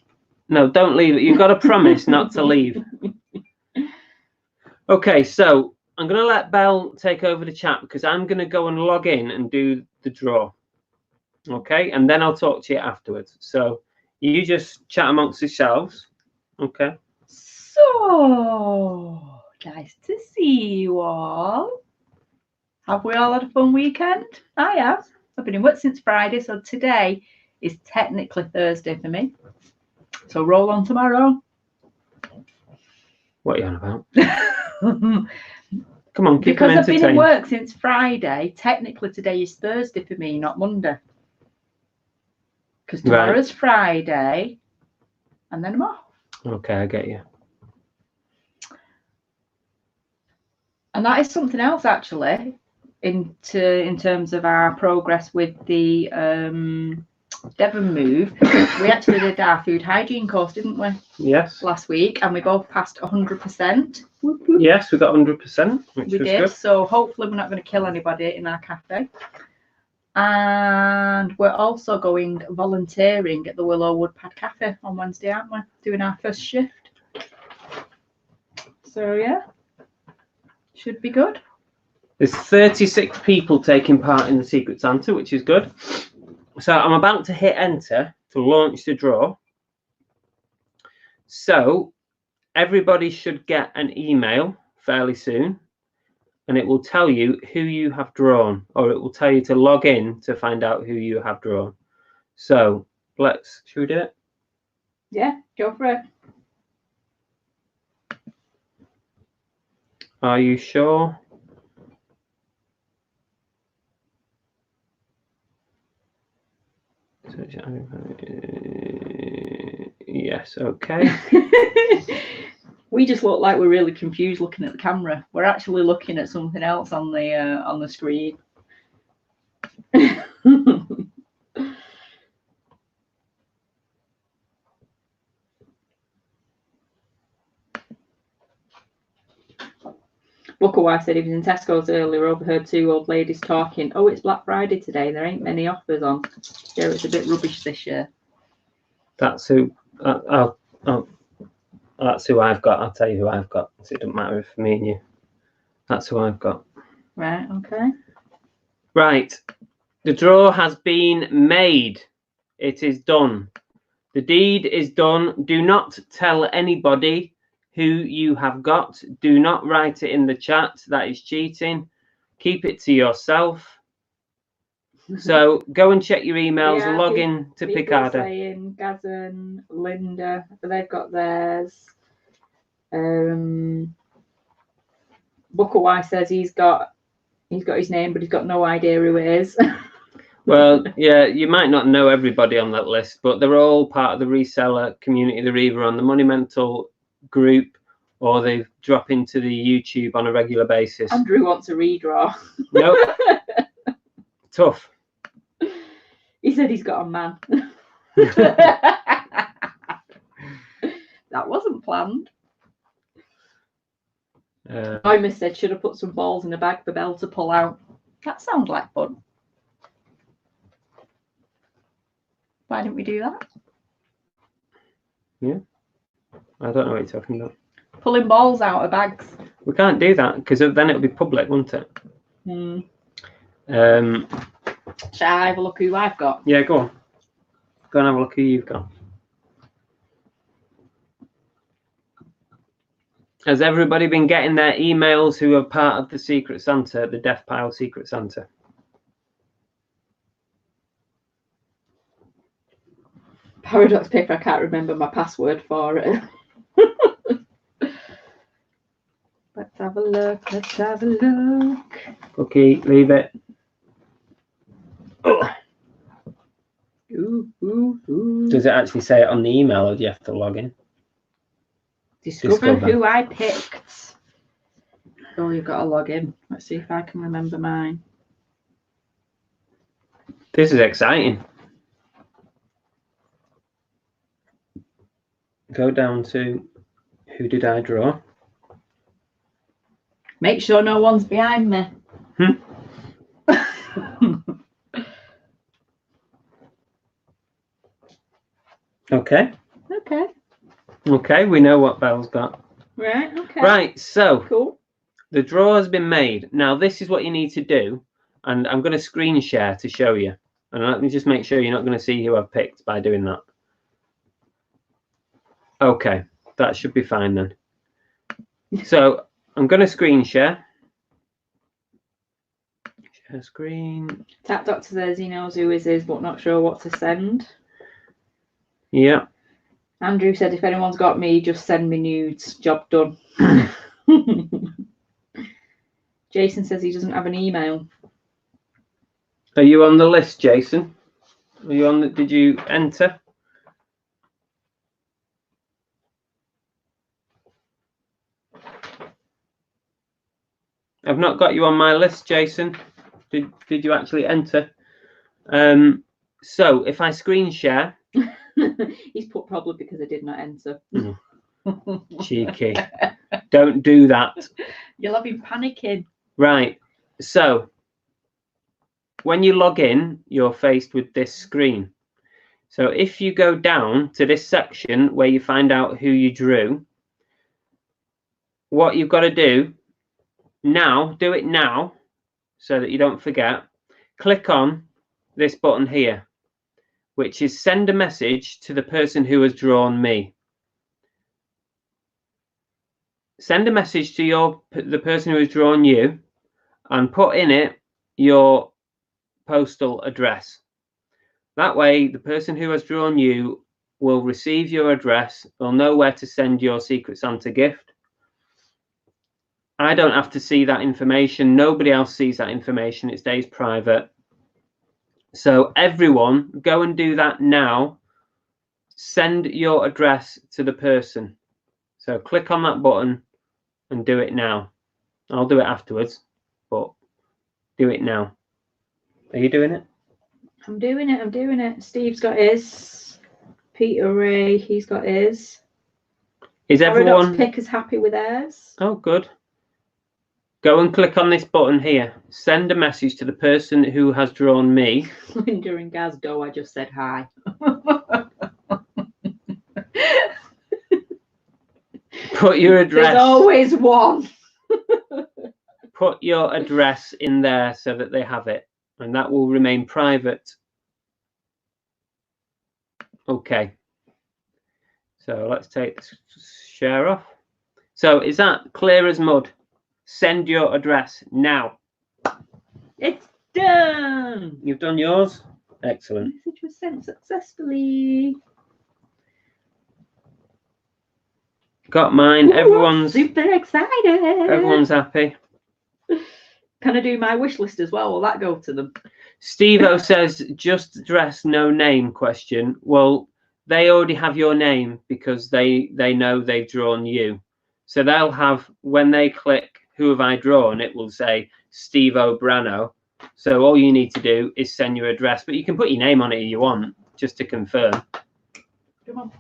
A: No, don't leave it. You've got to promise not to leave. Okay, so I'm going to let Belle take over the chat because I'm going to go and log in and do the draw. Okay, and then I'll talk to you afterwards. So you just chat amongst yourselves. Okay.
B: So nice to see you all. Have we all had a fun weekend? I have. I've been in work since Friday, so today is technically Thursday for me. So roll on tomorrow.
A: What are you on about? Come on, keep
B: because
A: them
B: I've been in
A: entertained.
B: work since Friday. Technically today is Thursday for me, not Monday. Because tomorrow's Friday, and then I'm off.
A: Okay, I get you.
B: And that is something else actually, in terms of our progress with the Devon move. We actually did our food hygiene course, didn't we?
A: Yes.
B: Last week, and we both passed 100%.
A: Yes, we got 100%, which
B: We
A: was
B: did.
A: good.
B: So hopefully we're not going to kill anybody in our cafe. And we're also going volunteering at the Willowwood Pad Cafe on Wednesday, aren't we? Doing our first shift. So yeah, should be good.
A: There's 36 people taking part in the Secret Santa, which is good. So I'm about to hit enter to launch the draw. So everybody should get an email fairly soon, and it will tell you who you have drawn, or it will tell you to log in to find out who you have drawn. So should we do it?
B: Yeah, go for it.
A: Are you sure? Yes, okay.
B: We just look like we're really confused looking at the camera. We're actually looking at something else on the screen. Booker Wife said he was in Tesco's earlier, overheard two old ladies talking. Oh, it's Black Friday today. There ain't many offers on. Yeah, it's a bit rubbish this year.
A: That's who. That's who I've got. I'll tell you who I've got. So it doesn't matter if me and you. That's who I've got.
B: Right. Okay.
A: Right. The draw has been made. It is done. The deed is done. Do not tell anybody who you have got. Do not write it in the chat. That is cheating. Keep it to yourself. So go and check your emails.
B: Yeah,
A: log in to
B: people
A: Picardo.
B: are saying Gaz and Linda, they've got theirs. Booker White says he's got his name, but he's got no idea who it is.
A: Well, yeah, you might not know everybody on that list, but they're all part of the reseller community. They're either on the Monumental group or they drop into the YouTube on a regular basis.
B: Andrew wants a redraw.
A: Nope. Tough.
B: He said he's got a man. That wasn't planned. I miss said, should have put some balls in a bag for Belle to pull out. That sounds like fun. Why didn't we do that?
A: Yeah. I don't know what you're talking about.
B: Pulling balls out of bags.
A: We can't do that because then it'll be public, won't it?
B: Shall I have a look who I've got?
A: Yeah, go on. Go and have a look who you've got. Has everybody been getting their emails who are part of the Secret Santa, the Deathpile Secret Santa?
B: Paradox paper, I can't remember my password for it. Let's have a look. Let's have a look.
A: Okay, leave it. Oh.
B: Ooh.
A: Does it actually say it on the email or do you have to log in?
B: Discover who I picked. Oh, you've got to log in. Let's see if I can remember mine.
A: This is exciting. Go down to who did I draw?
B: Make sure no one's behind me.
A: Okay.
B: Okay,
A: we know what Belle's got.
B: Right, okay.
A: Right, so
B: Cool.
A: the draw has been made. Now, this is what you need to do, and I'm going to screen share to show you. And let me just make sure you're not going to see who I've picked by doing that. Okay, that should be fine then. So I'm going to screen share. Share screen.
B: Tap Doctor says he knows who his is, but not sure what to send.
A: Yeah.
B: Andrew said if anyone's got me, just send me nudes. Job done. Jason says he doesn't have an email.
A: Are you on the list, Jason? Are you on the, did you enter? I've not got you on my list, Jason. Did you actually enter? So if I screen share.
B: He's put probably because I did not enter.
A: Cheeky. Don't do that.
B: You'll have him panicking.
A: Right. So when you log in, you're faced with this screen. So if you go down to this section where you find out who you drew, what you've got to do now, do it now so that you don't forget. Click on this button here, which is send a message to the person who has drawn me. Send a message to the person who has drawn you and put in it your postal address. That way, the person who has drawn you will receive your address. They'll know where to send your Secret Santa gift. I don't have to see that information. Nobody else sees that information. It stays private. So everyone, go and do that now. Send your address to the person. So click on that button and do it now. I'll do it afterwards, but do it now. Are you doing it?
B: I'm doing it. Steve's got his. Peter Ray, he's got his.
A: Is everyone...
B: Paradox Pick is happy with theirs.
A: Oh, good. Go and click on this button here. Send a message to the person who has drawn me.
B: Linda and Gaz go, I just said hi.
A: Put your address.
B: There's always one.
A: Put your address in there so that they have it, and that will remain private. Okay. So let's take this share off. So is that clear as mud? Send your address now.
B: It's done.
A: You've done yours? Excellent.
B: Message was sent successfully.
A: Got mine.
B: Ooh,
A: Everyone's
B: super excited.
A: Everyone's happy.
B: Can I do my wish list as well? Will that go to them?
A: Steve-O says, just address, no name question. Well, they already have your name because they know they've drawn you. So they'll have, when they click who have I drawn, it will say Steve-O Brano. So all you need to do is send your address, but you can put your name on it if you want, just to confirm.
B: Come on.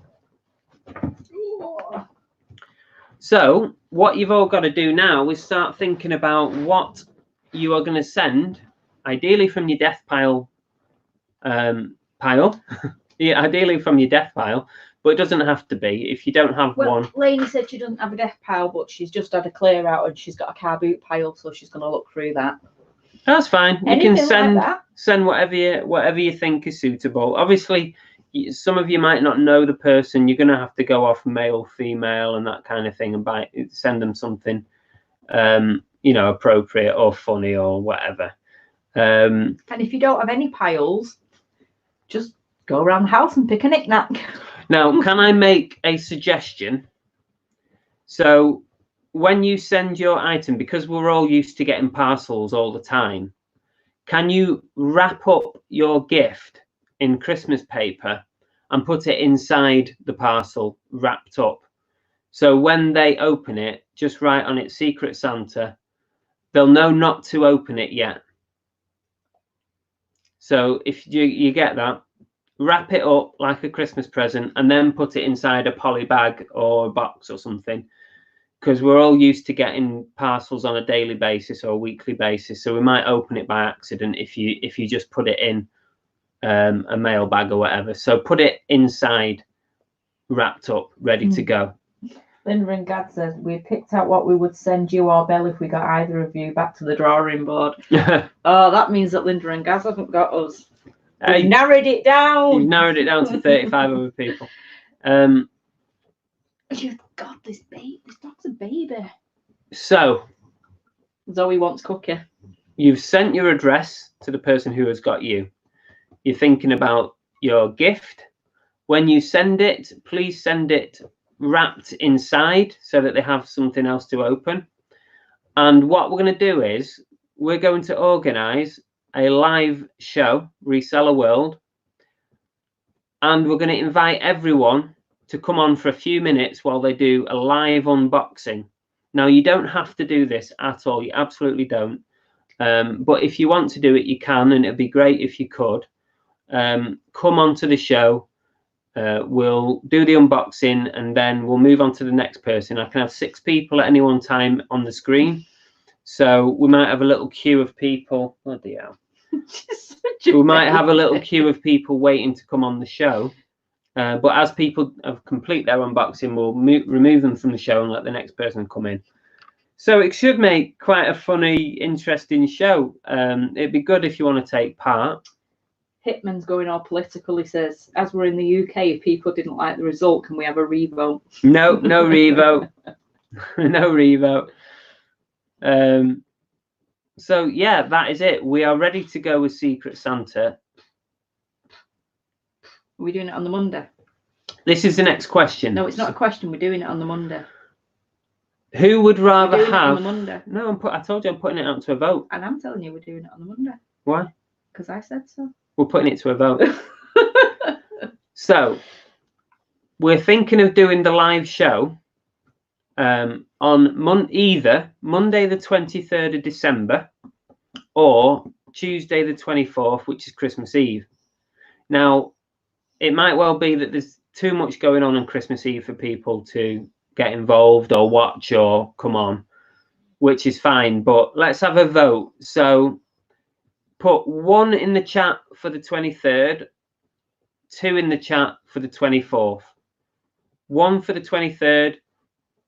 A: So what you've all got to do now is start thinking about what you are going to send, ideally from your death pile pile. Yeah, ideally from your death pile, but it doesn't have to be if you don't have one.
B: Lainey said she doesn't have a death pile, but she's just had a clear out and she's got a car boot pile, so she's going to look through that.
A: That's fine.
B: Anything
A: you can
B: like
A: send whatever you think is suitable. Obviously, some of you might not know the person. You're going to have to go off male, female, and that kind of thing, and send them something, you know, appropriate or funny or whatever.
B: And if you don't have any piles, just go around the house and pick a knick-knack.
A: Now, can I make a suggestion? So when you send your item, because we're all used to getting parcels all the time, can you wrap up your gift in Christmas paper and put it inside the parcel wrapped up? So when they open it, just write on it Secret Santa. They'll know not to open it yet. So if you get that, wrap it up like a Christmas present and then put it inside a poly bag or a box or something, because we're all used to getting parcels on a daily basis or a weekly basis, so we might open it by accident if you just put it in a mail bag or whatever. So put it inside, wrapped up, ready to go.
B: Linda and Gad says, we picked out what we would send you or Belle if we got either of you back to the drawing board. Oh, that means that Linda and Gaz haven't got us. We've narrowed it down.
A: You've narrowed it down to 35 other people.
B: God, this dog's a baby.
A: So
B: Zoe wants cookie.
A: You've sent your address to the person who has got you. You're thinking about your gift. When you send it, please send it wrapped inside so that they have something else to open. And what we're going to do is we're going to organize a live show, Reseller World, and we're going to invite everyone to come on for a few minutes while they do a live unboxing. Now, you don't have to do this at all. You absolutely don't. But if you want to do it, you can, and it'd be great if you could. Come on to the show. We'll do the unboxing, and then we'll move on to the next person. I can have 6 people at any one time on the screen. So we might have a little queue of people. Oh dear. We might have a little queue of people waiting to come on the show. But as people have complete their unboxing, we'll remove them from the show and let the next person come in. So it should make quite a funny, interesting show. It'd be good if you want to take part.
B: Hitman's going all political. He says, as we're in the UK, if people didn't like the result, can we have a revote?
A: No revote. No revote. So yeah, that is it. We are ready to go with Secret Santa.
B: Are we doing it on the Monday?
A: This is the next question.
B: No, it's not a question. We're doing it on the Monday.
A: Who would rather have?
B: On the Monday.
A: No, I told you I'm putting it out to a vote.
B: And I'm telling you we're doing it on the Monday.
A: Why?
B: Because I said so.
A: We're putting it to a vote. So we're thinking of doing the live show on either Monday the 23rd of December or Tuesday the 24th, which is Christmas Eve. Now, it might well be that there's too much going on Christmas Eve for people to get involved or watch or come on. which is fine, but let's have a vote. So put 1 in the chat for the 23rd, 2 in the chat for the 24th, 1 for the 23rd,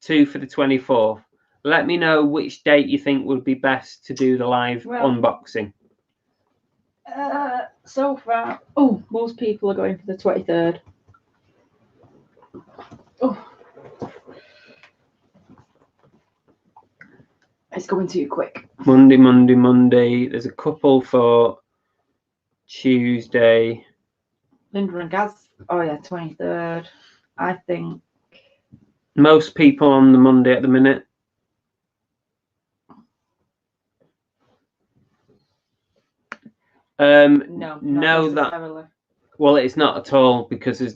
A: 2 for the 24th. Let me know which date you think would be best to do the live unboxing.
B: So far, most people are going for the 23rd. It's going too quick.
A: Monday. There's a couple for Tuesday.
B: Linda and Gaz. Oh yeah, 23rd. I think
A: most people on the Monday at the minute.
B: No,
A: that. Well, it's not at all, because there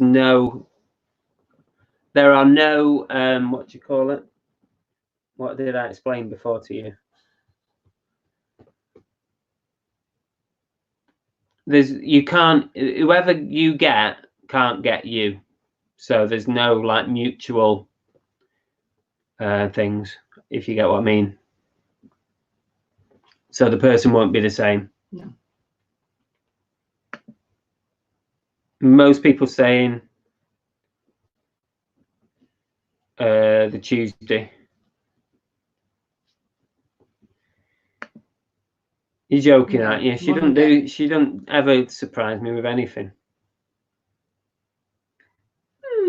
A: are no what do you call it? What did I explain before to you? Whoever you get can't get you, so there's no like mutual things, if you get what I mean. So the person won't be the same.
B: No.
A: Most people saying the Tuesday. You're joking, aren't you? She doesn't ever surprise me with anything.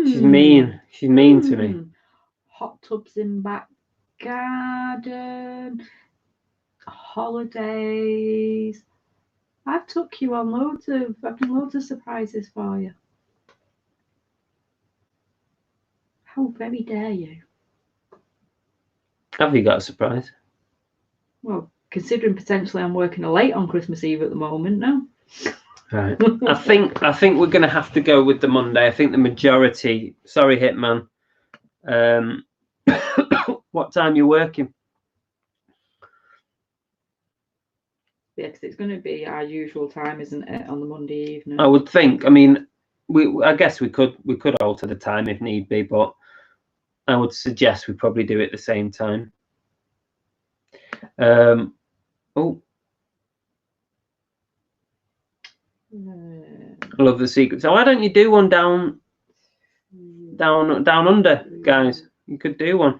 A: She's mean. She's mean to me.
B: Hot tubs in back garden. Holidays. I've took you on loads of surprises for you. How very dare you?
A: Have you got a surprise?
B: Well, considering potentially I'm working late on Christmas Eve at the moment now.
A: Right. I think we're going to have to go with the Monday. I think the majority. Sorry, Hitman. What time you working?
B: Yeah, because it's going to be our usual time, isn't it, on the Monday evening?
A: I would think. I mean, I guess we could alter the time if need be, but I would suggest we probably do it at the same time. I love the secret. So why don't you do one down under, guys? You could do one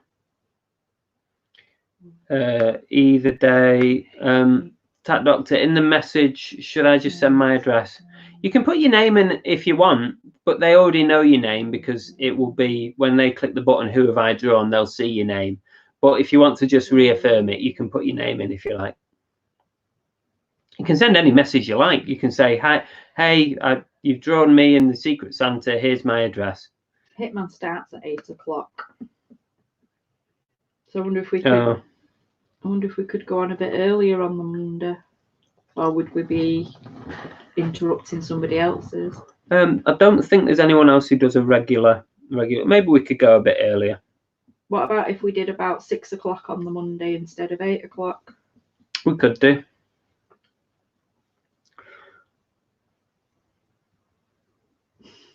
A: either day. Tat Doctor, in the message, should I just send my address? You can put your name in if you want, but they already know your name, because it will be when they click the button, who have I drawn, they'll see your name. But if you want to just reaffirm it, you can put your name in if you like. You can send any message you like. You can say, "Hi, hey, you've drawn me in the Secret Santa. Here's my address."
B: Hitman starts at 8 o'clock. So I wonder if we could. I wonder if we could go on a bit earlier on the Monday, or would we be interrupting somebody else's?
A: I don't think there's anyone else who does a regular. Maybe we could go a bit earlier.
B: What about if we did about 6 o'clock on the Monday instead of 8 o'clock?
A: We could do.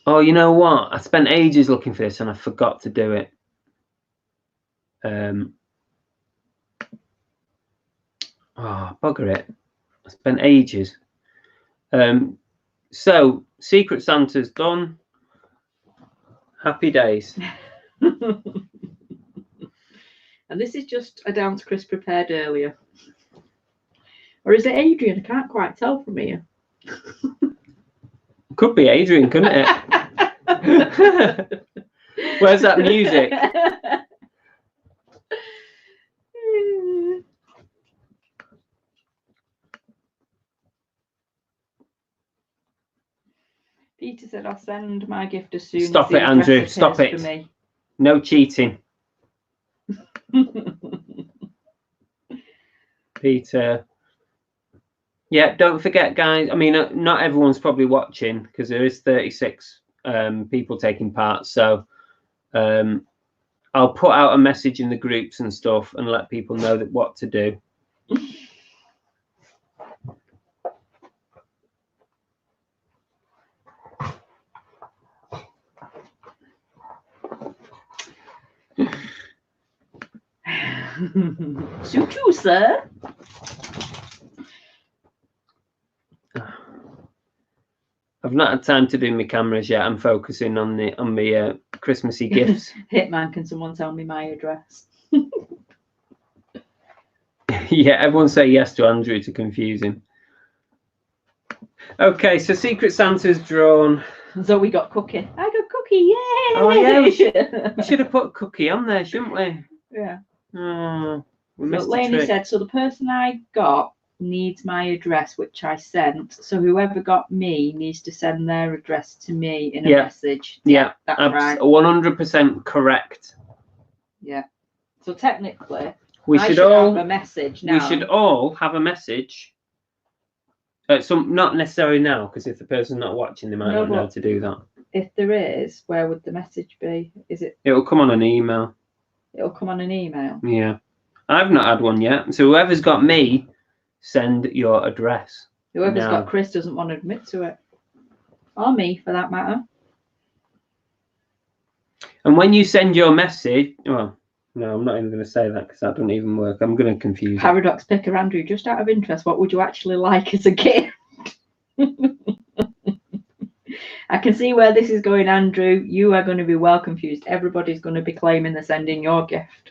A: Oh, you know what? I spent ages looking for this and I forgot to do it. Oh, bugger it. I spent ages. So, Secret Santa's done. Happy days.
B: And this is just a down to Chris prepared earlier. Or is it Adrian? I can't quite tell from here.
A: Could be Adrian, couldn't it? Where's that music?
B: Peter said, I'll send my gift as soon
A: Stop
B: as
A: it, Andrew. Stop it.
B: For me.
A: No cheating. Peter. Yeah, don't forget, guys. I mean, not everyone's probably watching, because there is 36 people taking part. So I'll put out a message in the groups and stuff and let people know what to do.
B: Suit you, sir.
A: I've not had time to do my cameras yet. I'm focusing on my Christmassy gifts.
B: Hitman, can someone tell me my address?
A: Yeah, everyone say yes to Andrew to confuse him. Okay, so Secret Santa's drawn.
B: So we got Cookie. I got Cookie, yay!
A: Oh yeah, we should have put Cookie on there, shouldn't we?
B: Yeah.
A: Oh, we
B: So
A: missed the
B: Lainey
A: trick.
B: said, so the person I got needs my address, which I sent. So whoever got me needs to send their address to me in a message.
A: Yeah,
B: that's right.
A: 100% correct.
B: Yeah. So technically,
A: we
B: I
A: should
B: have
A: all
B: a message now.
A: We should all have a message. Not necessarily now, because if the person's not watching, they might not know to do that.
B: If there is, where would the message be? Is it?
A: It'll come on an email.
B: It'll come on an email.
A: Yeah, I've not had one yet. So whoever's got me, send your address.
B: Whoever's got Chris doesn't want to admit to it, or me for that matter.
A: And when you send your message, well, no, I'm not even going to say that because that doesn't even work. I'm going to confuse you.
B: Paradox Picker Andrew, just out of interest, what would you actually like as a gift? I can see where this is going, Andrew. You are going to be well confused. Everybody's going to be claiming they're sending your gift.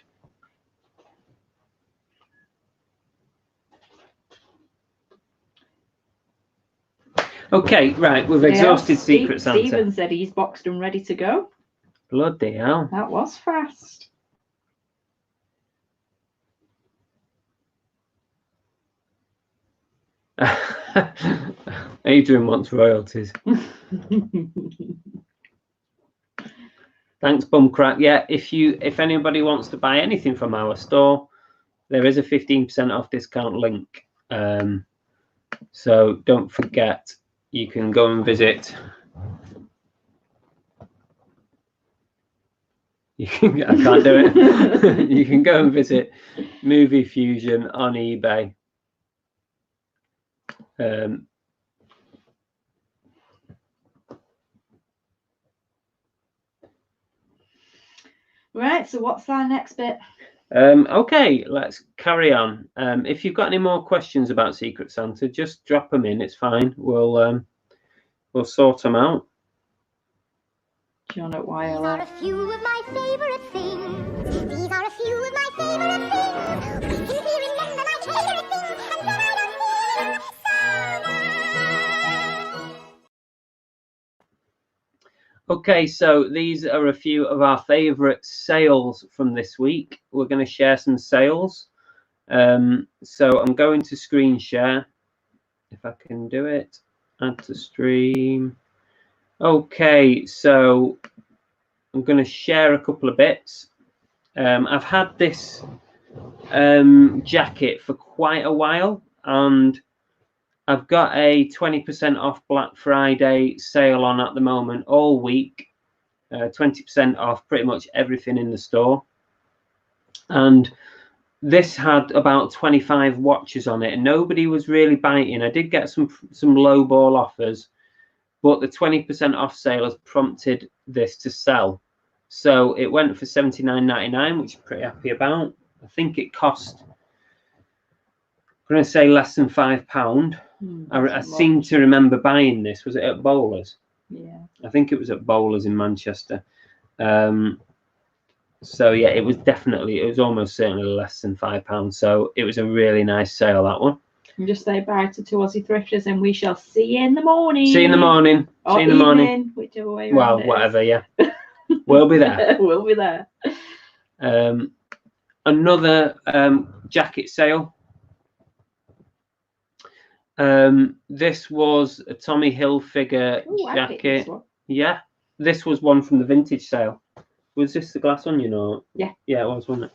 A: Okay, right. We've exhausted Secret Santa.
B: Stephen said he's boxed and ready to go.
A: Bloody hell.
B: That was fast.
A: Adrian wants royalties. Thanks, Bumcrack. Yeah, if anybody wants to buy anything from our store, there is a 15% off discount link. So don't forget, you can go and visit. I can't do it. You can go and visit Movie Fusion on eBay.
B: Right, so what's our next bit?
A: Okay, let's carry on. If you've got any more questions about Secret Santa, just drop them in. It's fine. We'll sort them out.
B: Do you know why
C: These are a few of my favorite things. These are a few of my favorite things. We can remember my favorite things, and then I don't feel so bad.
A: Okay, so these are a few of our favorite sales from this week. We're going to share some sales. So I'm going to screen share, if I can do it. Add to stream. Okay, so I'm going to share a couple of bits. I've had this jacket for quite a while, and I've got a 20% off Black Friday sale on at the moment all week. 20% off pretty much everything in the store. And this had about 25 watches on it, and nobody was really biting. I did get some low ball offers, but the 20% off sale has prompted this to sell. So it went for $79.99, which I'm pretty happy about. I think it cost, I'm going to say less than £5. I seem to remember buying this. Was it at Bowler's?
B: Yeah.
A: I think it was at Bowler's in Manchester. So yeah, it was almost certainly less than £5. So it was a really nice sale, that one.
B: And just say bye to two Aussie thrifters, and we shall see you in the morning.
A: See you in the morning.
B: Or
A: see you in the morning.
B: Whichever way.
A: Well, whatever, yeah. We'll be there.
B: We'll be there.
A: Another jacket sale. This was a Tommy Hilfiger jacket. Yeah, this was one from the vintage sale. Was this the glass onion or?
B: Yeah.
A: Yeah, it was, wasn't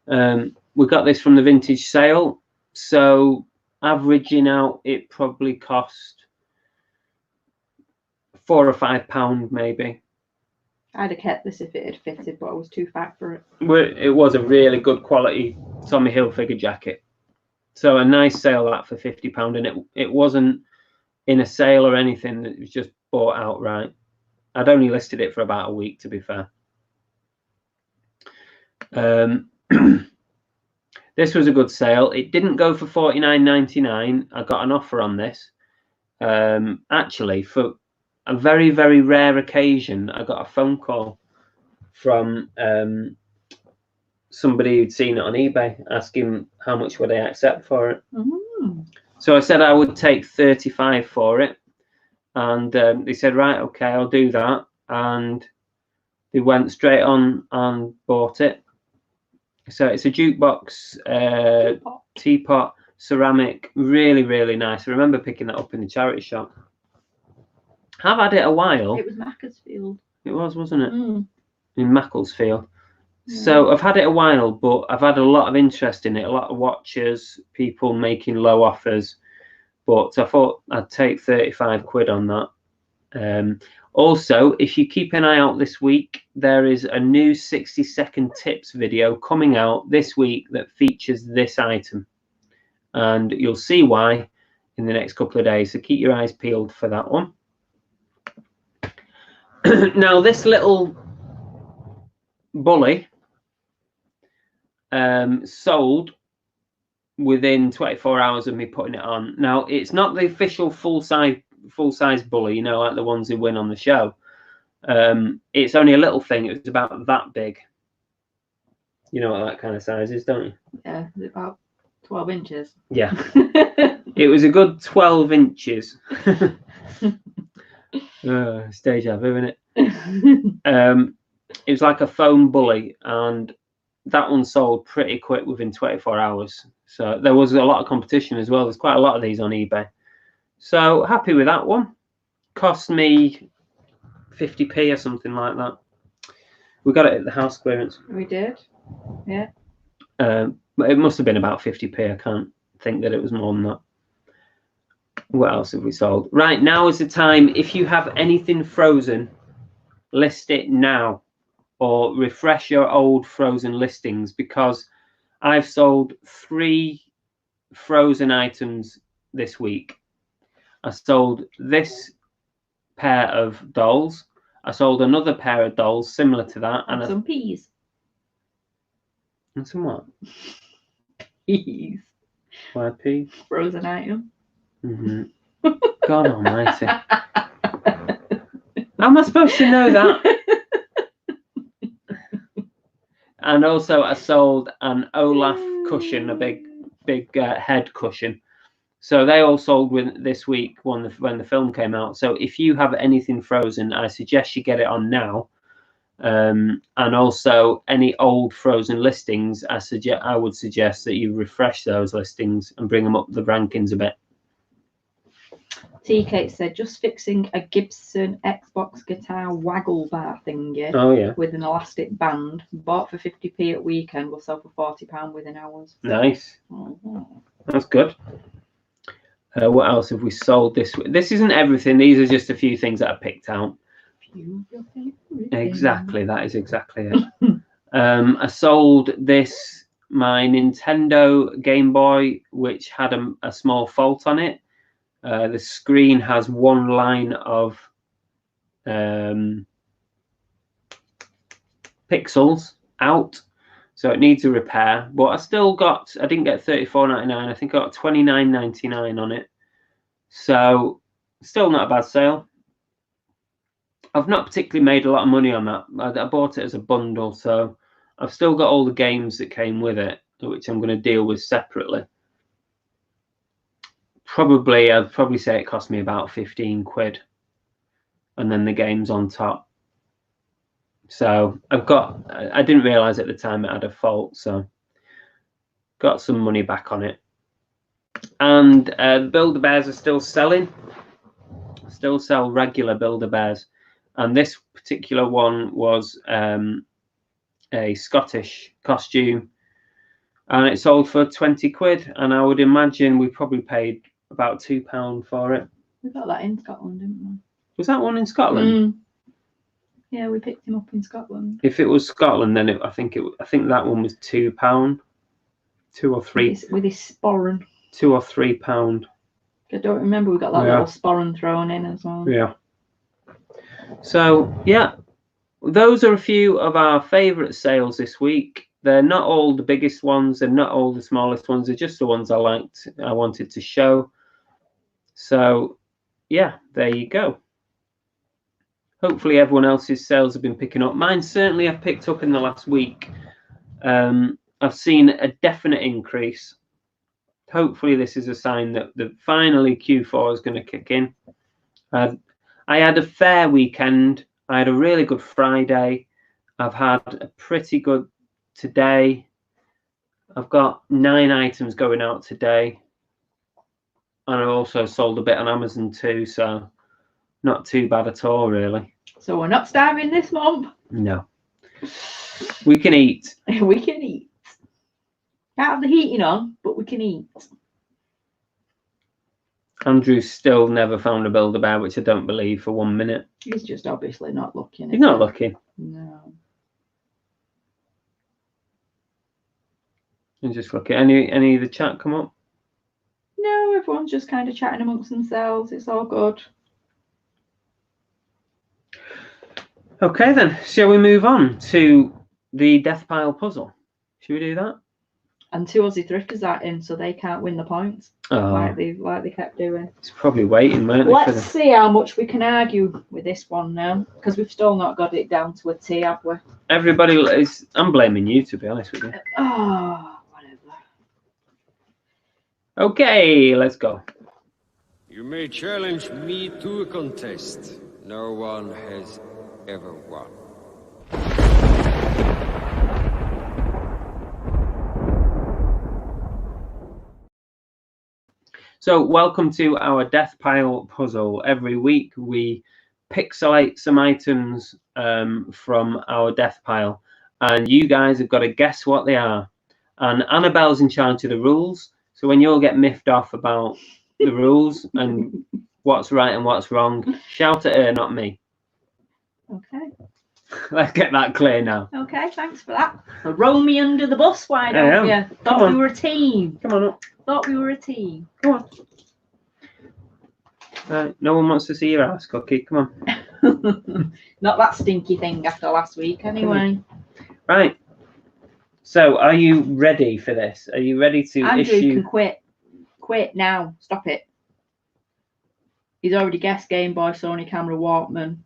A: it? We got this from the vintage sale. So averaging out, it probably cost £4 or £5 maybe.
B: I'd have kept this if it had fitted, but I was too fat for it.
A: It was a really good quality Tommy Hilfiger jacket. So a nice sale that for £50, and it wasn't in a sale or anything. It was just bought outright. I'd only listed it for about a week, to be fair. This was a good sale. It didn't go for $49.99. I got an offer on this. Actually, for a very, very rare occasion, I got a phone call from somebody who'd seen it on eBay, asking how much would I accept for it. So I said I would take 35 for it, and they said, right, okay, I'll do that. And they went straight on and bought it. So it's a jukebox teapot, ceramic, really, really nice. I remember picking that up in the charity shop. I've had it a while.
B: It was Macclesfield.
A: It was, wasn't it?
B: Mm.
A: In Macclesfield.
B: Yeah.
A: So I've had it a while, but I've had a lot of interest in it, a lot of watchers, people making low offers. But I thought I'd take 35 quid on that. Also, if you keep an eye out this week, there is a new 60-second tips video coming out this week that features this item. And you'll see why in the next couple of days. So keep your eyes peeled for that one. Now, this little bully sold within 24 hours of me putting it on. Now, it's not the official full-size bully, you know, like the ones who win on the show. It's only a little thing. It was about that big. You know what that kind of size is, don't you?
B: Yeah, it's about 12 inches.
A: Yeah. It was a good 12 inches. Stage have, isn't it? It was like a foam bully, and that one sold pretty quick within 24 hours. So there was a lot of competition as well. There's quite a lot of these on eBay. So happy with that one. Cost me 50p or something like that. We got it at the house clearance.
B: We did. Yeah.
A: It must have been about 50p. I can't think that it was more than that. What else have we sold? Right, now is the time. If you have anything frozen, list it now, or refresh your old frozen listings, because I've sold 3 frozen items this week. I sold this pair of dolls. I sold another pair of dolls similar to that,
B: And some peas.
A: And some what?
B: Peas.
A: Why peas?
B: Frozen item.
A: God almighty. How am I supposed to know that? And also I sold an Olaf cushion, a big head cushion. So they all sold this week when the film came out. So if you have anything frozen, I suggest you get it on now. And also any old frozen listings, I would suggest that you refresh those listings and bring them up the rankings a bit.
B: TK said, just fixing a Gibson Xbox guitar waggle bar thingy.
A: Oh yeah.
B: With an elastic band. Bought for 50p at weekend. Will sell for £40 within hours.
A: Nice. That's good. What else have we sold this week? This isn't everything. These are just a few things that I picked out. Exactly. That is exactly it. I sold my Nintendo Game Boy, which had a small fault on it. The screen has one line of pixels out, so it needs a repair. But I didn't get $34.99. I think I got $29.99 on it. So still not a bad sale. I've not particularly made a lot of money on that. I bought it as a bundle, so I've still got all the games that came with it, which I'm going to deal with separately. I'd probably say it cost me about 15 quid, and then the games on top. So I didn't realize at the time it had a fault, so got some money back on it. And the Build-A-Bears are still selling. Still sell regular Build-A-Bears, and this particular one was a Scottish costume, and it sold for 20 quid, and I would imagine we probably paid about £2 for it.
B: We got that in Scotland, didn't we?
A: Was that one in Scotland?
B: Yeah, we picked him up in Scotland.
A: If it was Scotland, then I think that one was £2, 2 or 3.
B: With his sporran.
A: £2 or £3.
B: I don't remember. We got that little sporran thrown in as well.
A: Yeah. So yeah, those are a few of our favourite sales this week. They're not all the biggest ones. They're not all the smallest ones. They're just the ones I wanted to show. So, yeah, there you go. Hopefully everyone else's sales have been picking up. Mine certainly have picked up in the last week. I've seen a definite increase. Hopefully this is a sign that finally Q4 is going to kick in. I had a fair weekend. I had a really good Friday. I've had a pretty good today. I've got 9 items going out today. And I also sold a bit on Amazon too, so not too bad at all, really.
B: So we're not starving this month?
A: No. We can eat.
B: We can eat. Can't have the heating on, but we can eat.
A: Andrew's still never found a Build-A-Bear, which I don't believe for 1 minute.
B: He's just obviously not looking.
A: He's not looking.
B: No.
A: I'm just looking. Any of the chat come up?
B: No, everyone's just kind of chatting amongst themselves. It's all good.
A: Okay then, shall we move on to the Deathpile puzzle? Should we do that?
B: And 2 Aussie Thrifters are in, so they can't win the points like they kept doing.
A: It's probably waiting, weren't they?
B: Let's see how much we can argue with this one now, because we've still not got it down to a T, have we?
A: Everybody is. I'm blaming you, to be honest with you.
B: Oh, whatever.
A: Okay, let's go.
D: You may challenge me to a contest. No one has ever won.
A: So welcome to our Deathpile puzzle. Every week we pixelate some items from our Deathpile, and you guys have got to guess what they are. And Annabelle's in charge of the rules, so when you all get miffed off about the rules and what's right and what's wrong, shout at her, not me.
B: Okay.
A: Let's get that clear now.
B: Okay, thanks for that. So roll me under the bus, why don't you? Thought we were a team.
A: Come on up.
B: Thought we were a team.
A: Come on. Right, no one wants to see your ass, Cookie. Come on.
B: Not that stinky thing after last week, anyway.
A: Right. So, are you ready for this? Are you ready to
B: Andrew
A: issue?
B: Can quit. Quit now. Stop it. He's already guessed Game Boy, Sony camera, Walkman.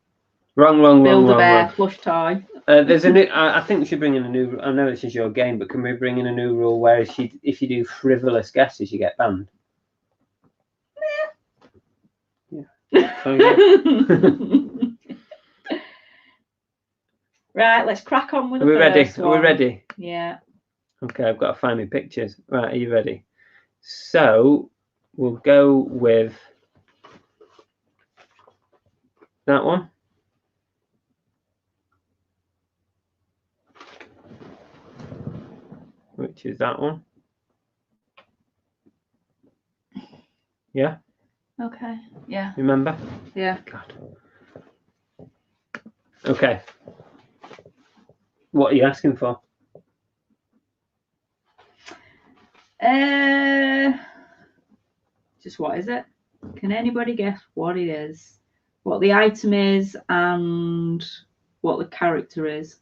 A: Wrong.
B: Build-A-Bear, plush toy.
A: There's a new. I think we should bring in a new. I know this is your game, but can we bring in a new rule where if you do frivolous guesses, you get banned? Yeah. So, yeah.
B: Right, let's crack on with the
A: Are we ready?
B: first
A: Are we
B: one.
A: ready?
B: Yeah.
A: Okay, I've got to find my pictures. Right, are you ready? So we'll go with that one. Which is that one. Yeah?
B: Okay. Yeah.
A: Remember?
B: Yeah.
A: God. Okay. What are you asking for?
B: Just what is it? Can anybody guess what it is? What the item is and what the character is?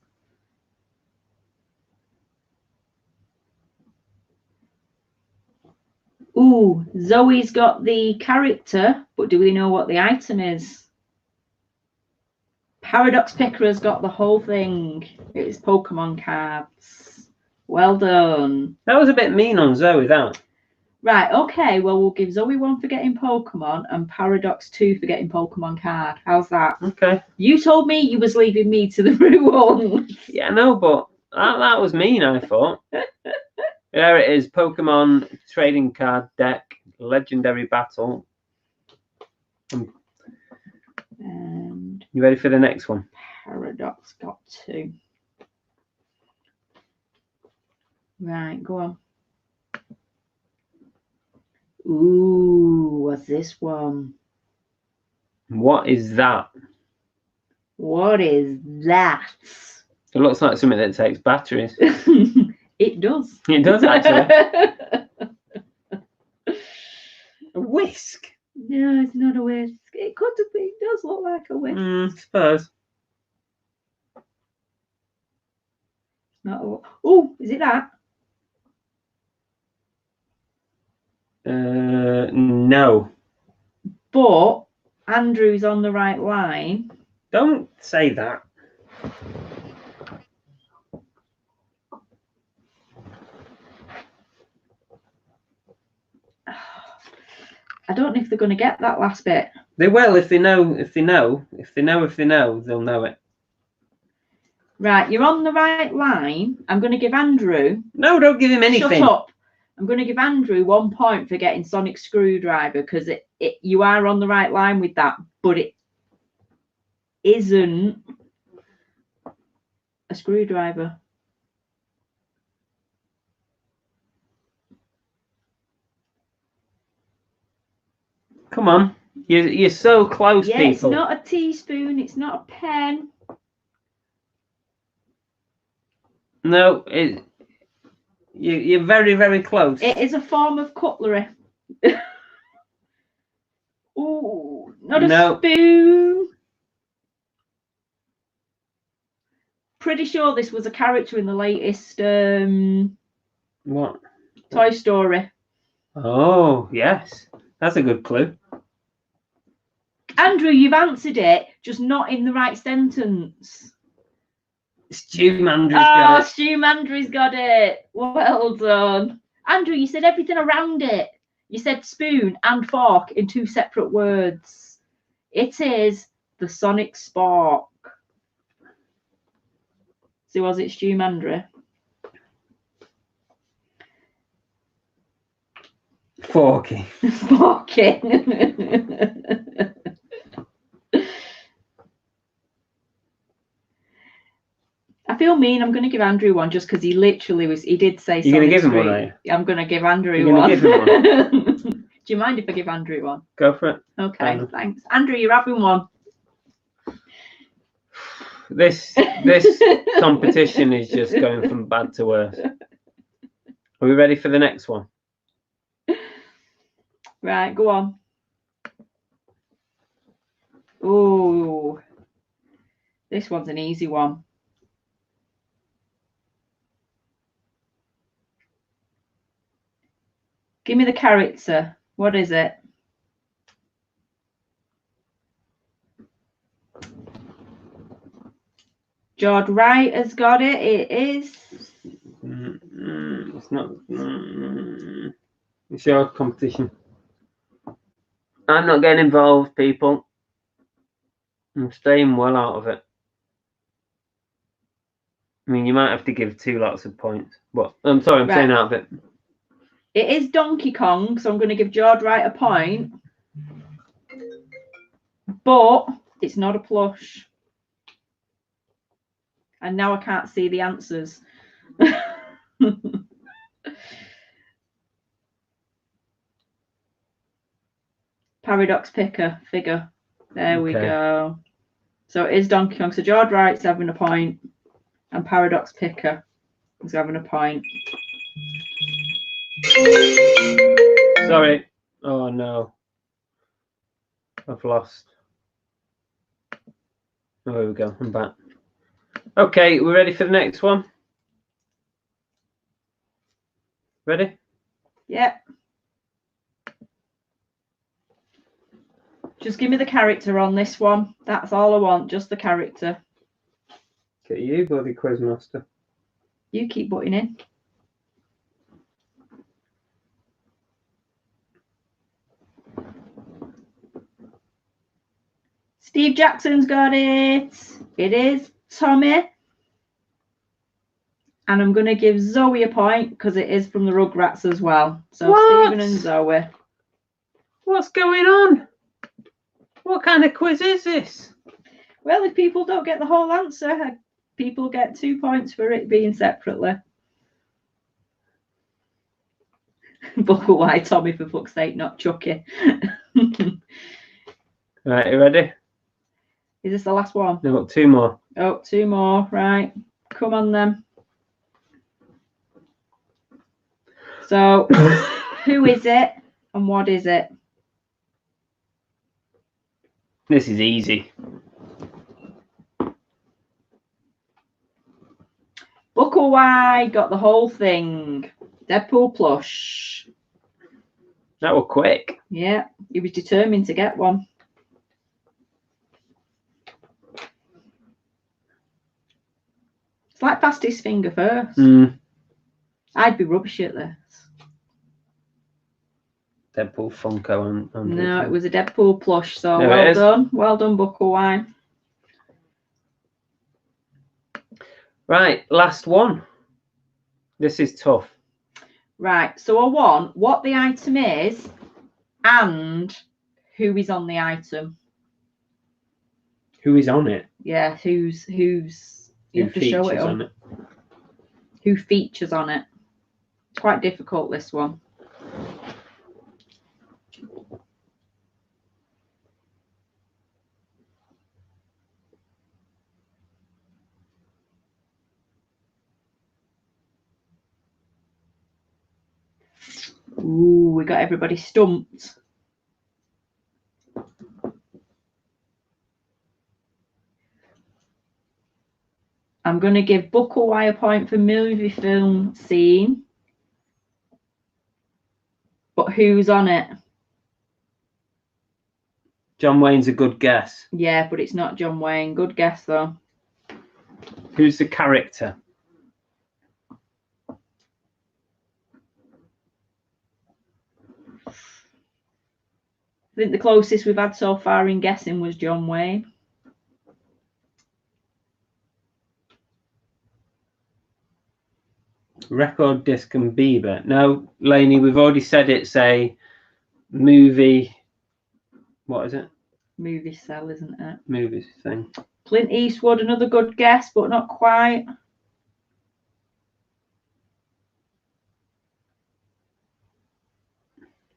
B: Ooh, Zoe's got the character, but do we know what the item is? Paradox Picker has got the whole thing. It's Pokemon cards. Well done.
A: That was a bit mean on Zoe, that.
B: Right, okay, well, we'll give Zoe 1 for getting Pokemon and Paradox 2 for getting Pokemon card. How's that?
A: Okay.
B: You told me you was leaving me to the rule.
A: Yeah, no, but that was mean, I thought. There it is, Pokemon trading card deck, legendary battle.
B: And
A: You ready for the next one?
B: Paradox got 2. Right, go on. Ooh, what's this one?
A: What is that?
B: What is that?
A: It looks like something that takes batteries.
B: It does.
A: It does, actually. A whisk.
B: No, it's not a whisk. It could have been. It does look like a whisk.
A: I suppose.
B: Oh, is it that?
A: No.
B: But Andrew's on the right line.
A: Don't say that.
B: I don't know if they're going to get that last bit.
A: They will if they know. If they know, they'll know it.
B: Right, you're on the right line. I'm going to give Andrew.
A: No, don't give him anything.
B: Shut up. I'm going to give Andrew 1 point for getting sonic screwdriver because you are on the right line with that, but it isn't a screwdriver.
A: Come on, you're so close,
B: Yeah,
A: people.
B: it's not a teaspoon. It's not a pen.
A: No, you're very, very close.
B: It is a form of cutlery. Oh, not a spoon. Pretty sure this was a character in the latest
A: What?
B: Toy Story.
A: Oh, yes. That's a good clue.
B: Andrew, you've answered it, just not in the right sentence.
A: Stu Mandry's got it.
B: Stu Mandry's got it. Well done. Andrew, you said everything around it. You said spoon and fork in 2 separate words. It is the Sonic Spark. So was it Stu Mandry?
A: Forky.
B: Forky. I feel mean. I'm going to give Andrew one just because he literally was. He did say.
A: You're going to give him one, are you?
B: I'm going to give Andrew
A: You're
B: one.
A: give him one.
B: Do you mind if I give Andrew one?
A: Go for it.
B: Okay, thanks. Andrew, you're having one.
A: This competition is just going from bad to worse. Are we ready for the next one?
B: Right, go on. Oh, this one's an easy one. Give me the character. What is it? George Wright has got it. It is.
A: It's not. It's your competition. I'm not getting involved, people. I'm staying well out of it. I mean, you might have to give 2 lots of points, but I'm sorry, I'm staying out of it.
B: It is Donkey Kong, so I'm going to give George Wright a point. But it's not a plush. And now I can't see the answers. Paradox picker figure. There we go. So it is Donkey Kong. So George Wright's having a point, and Paradox picker is having a point.
A: Sorry. Oh no. I've lost. Oh, here we go. I'm back. Okay, we're ready for the next one. Ready?
B: Yep. Just give me the character on this one. That's all I want, just the character.
A: Get you, bloody quizmaster.
B: You keep butting in. Steve Jackson's got it. It is Tommy. And I'm going to give Zoe a point because it is from the Rugrats as well. So
A: What?
B: Stephen and Zoe.
A: What's going on? What kind of quiz is this?
B: Well, if people don't get the whole answer, people get 2 points for it being separately. Buckle White Tommy, for fuck's sake, not Chucky.
A: Right, you ready?
B: Is this the last one?
A: I've got 2 more.
B: Oh, 2 more. Right. Come on then. So, who is it and what is it?
A: This is easy.
B: Buckle Buckle Y got the whole thing. Deadpool plush.
A: That was quick.
B: Yeah, he was determined to get one. It's like past his finger first. I'd be rubbish at this.
A: Deadpool Funko.
B: No, it was a Deadpool plush, so
A: There it
B: well
A: is.
B: done. Well done, Buckle Y.
A: Right, last one. This is tough.
B: Right, so I want what the item is and who is on the item.
A: Who is on it?
B: Yeah, who's you
A: Who
B: have to show it
A: features
B: on.
A: on it?
B: Who features on it. It's quite difficult, this one. Ooh, we got everybody stumped. I'm going to give Buckle Y a point for movie film scene. But who's on it?
A: John Wayne's a good guess.
B: Yeah, but it's not John Wayne. Good guess, though.
A: Who's the character?
B: I think the closest we've had so far in guessing was John Wayne.
A: Record disc and Bieber. No, Lainey, we've already said it's a movie. What is it?
B: Movie cell, isn't it?
A: Movie thing.
B: Clint Eastwood, another good guess, but not quite.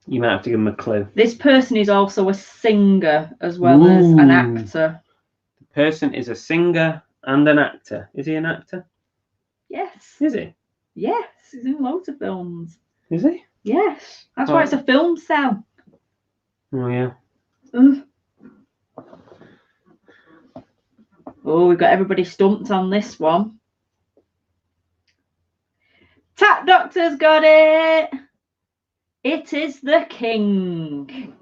A: You might have to give him a clue.
B: This person is also a singer as well as an actor.
A: The person is a singer and an actor. Is he an actor?
B: Yes.
A: Is he?
B: Yes, he's in loads of films.
A: Is he?
B: Yes, that's why it's a film cell.
A: Oh, yeah.
B: Oh, we've got everybody stumped on this one. Tap Doctor's got it. It is the King.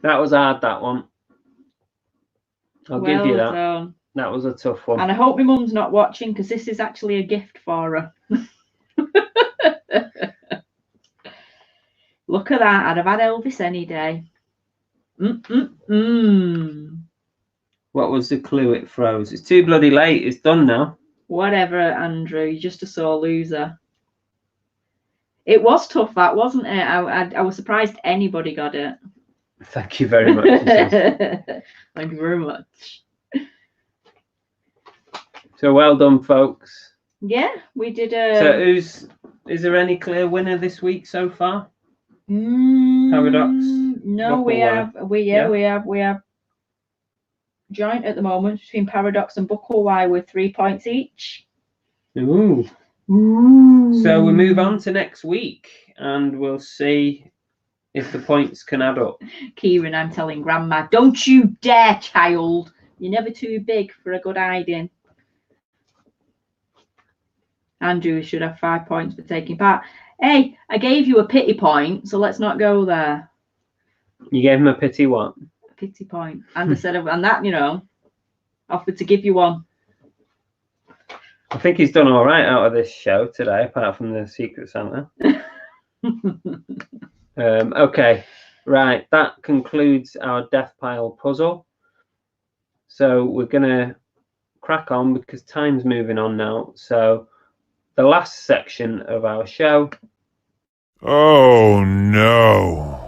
A: That was hard, that one. I'll give you that.
B: Done.
A: That was a tough one.
B: And I hope my mum's not watching because this is actually a gift for her. Look at that. I'd have had Elvis any day.
A: What was the clue it froze? It's too bloody late. It's done now.
B: Whatever, Andrew. You're just a sore loser. It was tough, that, wasn't it? I was surprised anybody got it.
A: Thank you very much.
B: Thank you very much.
A: So well done, folks.
B: Yeah, we did
A: So is there any clear winner this week so far? Paradox?
B: No, we have joint at the moment between Paradox and Buckle Y with 3 points each.
A: Ooh. So we move on to next week and we'll see if the points can add up.
B: Kieran, I'm telling Grandma, don't you dare, child. You're never too big for a good hiding. Andrew should have 5 points for taking part. Hey, I gave you a pity point, so let's not go there.
A: You gave him a pity what?
B: A pity point. And I said, and that, offered to give you one.
A: I think he's done all right out of this show today, apart from the Secret Santa. Okay, right. That concludes our Deathpile puzzle. So we're going to crack on because time's moving on now. So the last section of our show.
E: Oh, no.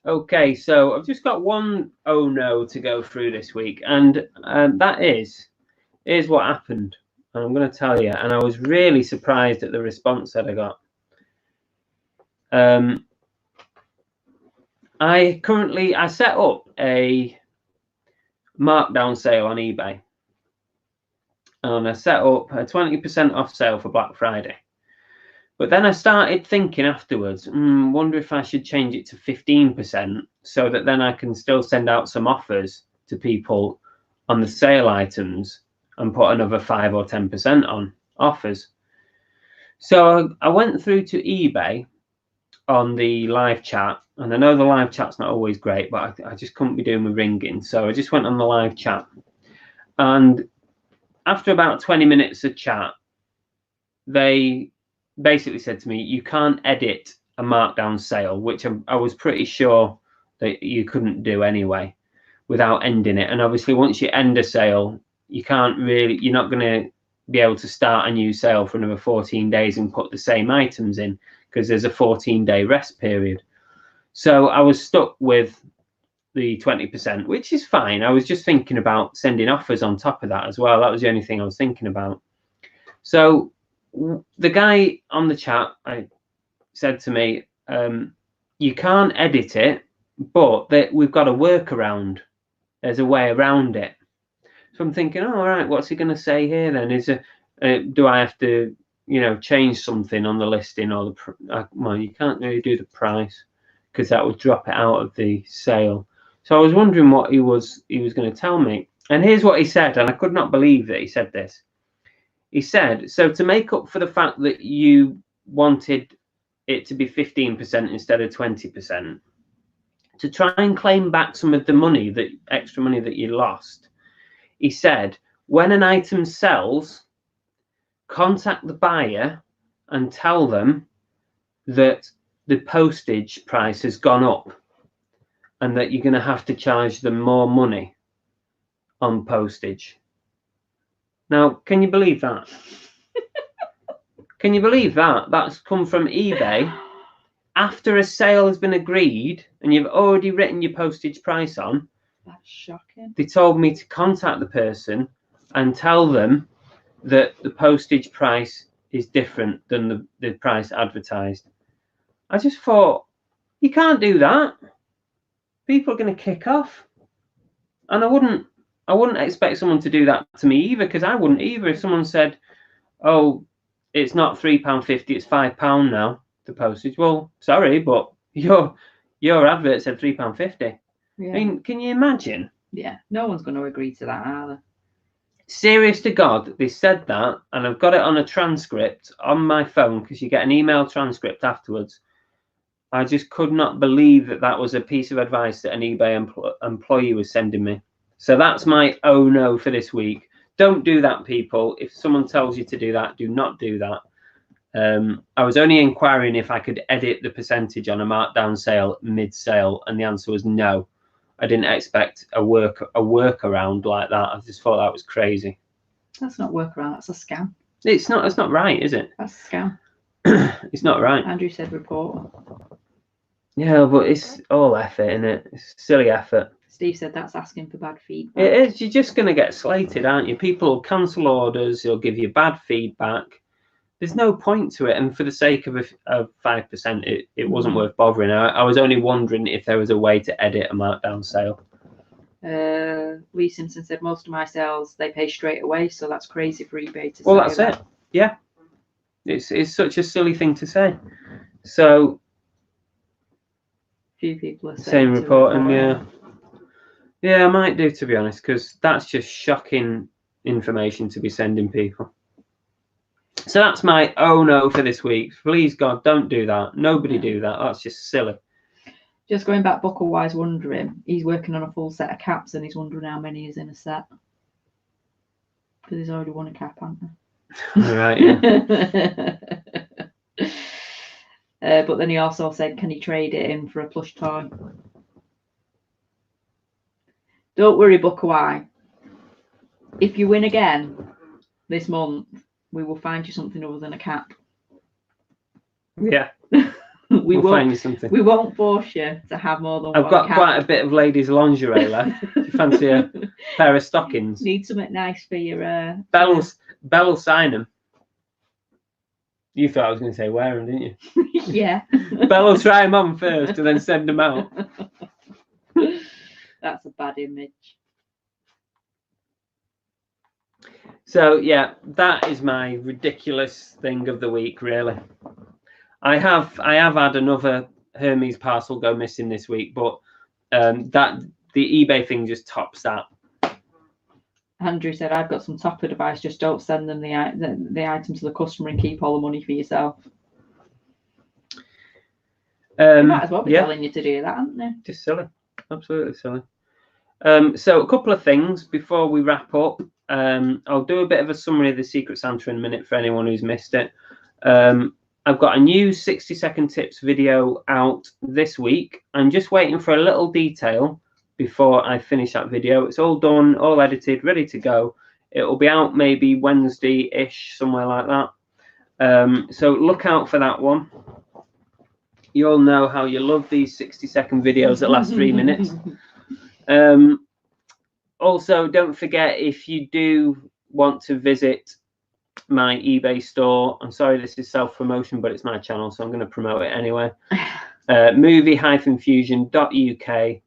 A: Okay, so I've just got one oh no to go through this week, and that is what happened. And I'm going to tell you, and I was really surprised at the response that I got. I set up a markdown sale on eBay, and I set up a 20% off sale for Black Friday. But then I started thinking afterwards, wonder if I should change it to 15% so that then I can still send out some offers to people on the sale items and put another 5 or 10% on offers. So I went through to eBay on the live chat, and I know the live chat's not always great, but I just couldn't be doing with ringing. So I just went on the live chat, and after about 20 minutes of chat, they basically said to me, you can't edit a markdown sale, which I was pretty sure that you couldn't do anyway without ending it. And obviously once you end a sale, you can't really, you're not going to be able to start a new sale for another 14 days and put the same items in, because there's a 14-day rest period. So I was stuck with the 20%, which is fine. I was just thinking about sending offers on top of that as well. That was the only thing I was thinking about. So the guy on the chat said to me, you can't edit it, but we've got a workaround. There's a way around it. So I'm thinking, all right, what's he going to say here then? Is do I have to, change something on the listing, or well, you can't really do the price because that would drop it out of the sale. So I was wondering what he was going to tell me. And here's what he said, and I could not believe that he said this. He said, so to make up for the fact that you wanted it to be 15% instead of 20%, to try and claim back some of the money, that extra money that you lost, he said, when an item sells, contact the buyer and tell them that the postage price has gone up and that you're going to have to charge them more money on postage. Now, can you believe that? Can you believe that? That's come from eBay after a sale has been agreed and you've already written your postage price on.
B: That's shocking.
A: They told me to contact the person and tell them that the postage price is different than the price advertised. I just thought, you can't do that. People are going to kick off. And I wouldn't expect someone to do that to me either, because I wouldn't either. If someone said, oh, it's not £3.50, it's £5 now, the postage. Well, sorry, but your advert said £3.50.
B: Yeah.
A: I mean, can you imagine?
B: Yeah, no one's going to agree to that, are they?
A: Serious to God, they said that, and I've got it on a transcript on my phone, because you get an email transcript afterwards. I just could not believe that was a piece of advice that an eBay employee was sending me. So that's my oh no for this week. Don't do that, people. If someone tells you to do that, do not do that. I was only inquiring if I could edit the percentage on a markdown sale mid-sale, and the answer was no. I didn't expect a workaround like that. I just thought that was crazy.
B: That's not workaround. That's a scam.
A: It's not right, is it?
B: That's a scam.
A: It's not right.
B: Andrew said report.
A: Yeah, but it's all effort, isn't it? It's silly effort.
B: Steve said that's asking for bad feedback.
A: It is. You're just going to get slated, aren't you? People will cancel orders. They'll give you bad feedback. There's no point to it. And for the sake of 5%, it wasn't worth bothering. I was only wondering if there was a way to edit a markdown sale.
B: Lee Simpson said most of my sales they pay straight away, so that's crazy for eBay to say.
A: Well, that's it. Yeah, it's such a silly thing to say. So
B: few people are
A: saying reporting, yeah, I might do, to be honest, because that's just shocking information to be sending people. So that's my oh no for this week. Please God, don't do that. Nobody do that. That's just silly.
B: Just going back, Buckle-wise wondering, he's working on a full set of caps and he's wondering how many is in a set. Because he's already won a cap, hasn't he?
A: Right, yeah.
B: But then he also said, can he trade it in for a plush toy? Don't worry, Buckle-wise. If you win again this month, we will find you something other than a cap.
A: Yeah.
B: We'll
A: find you something.
B: We won't force you to have more than
A: I've
B: one
A: got
B: cap.
A: quite a bit of ladies' lingerie left. Do you fancy a pair of stockings?
B: Need something nice for your...
A: Belle will sign them. You thought I was going to say wear them, didn't you?
B: Yeah.
A: Belle will try them on first and then send them out.
B: That's a bad image.
A: So, yeah, that is my ridiculous thing of the week, really. I have had another Hermes parcel go missing this week, but that the eBay thing just tops that.
B: Andrew said, "I've got some top advice. Just don't send them the item to the customer and keep all the money for yourself." They might as well be telling you to do that, aren't they?
A: Just silly, absolutely silly. So a couple of things before we wrap up. I'll do a bit of a summary of the Secret Santa in a minute for anyone who's missed it. I've got a new 60-second tips video out this week. I'm just waiting for a little detail before I finish that video. It's all done, all edited, ready to go. It will be out maybe Wednesday-ish, somewhere like that. So look out for that one. You all know how you love these 60-second videos that last 3 minutes. Also, don't forget, if you do want to visit my eBay store, I'm sorry this is self-promotion, but it's my channel, so I'm going to promote it anyway. movie-fusion.uk.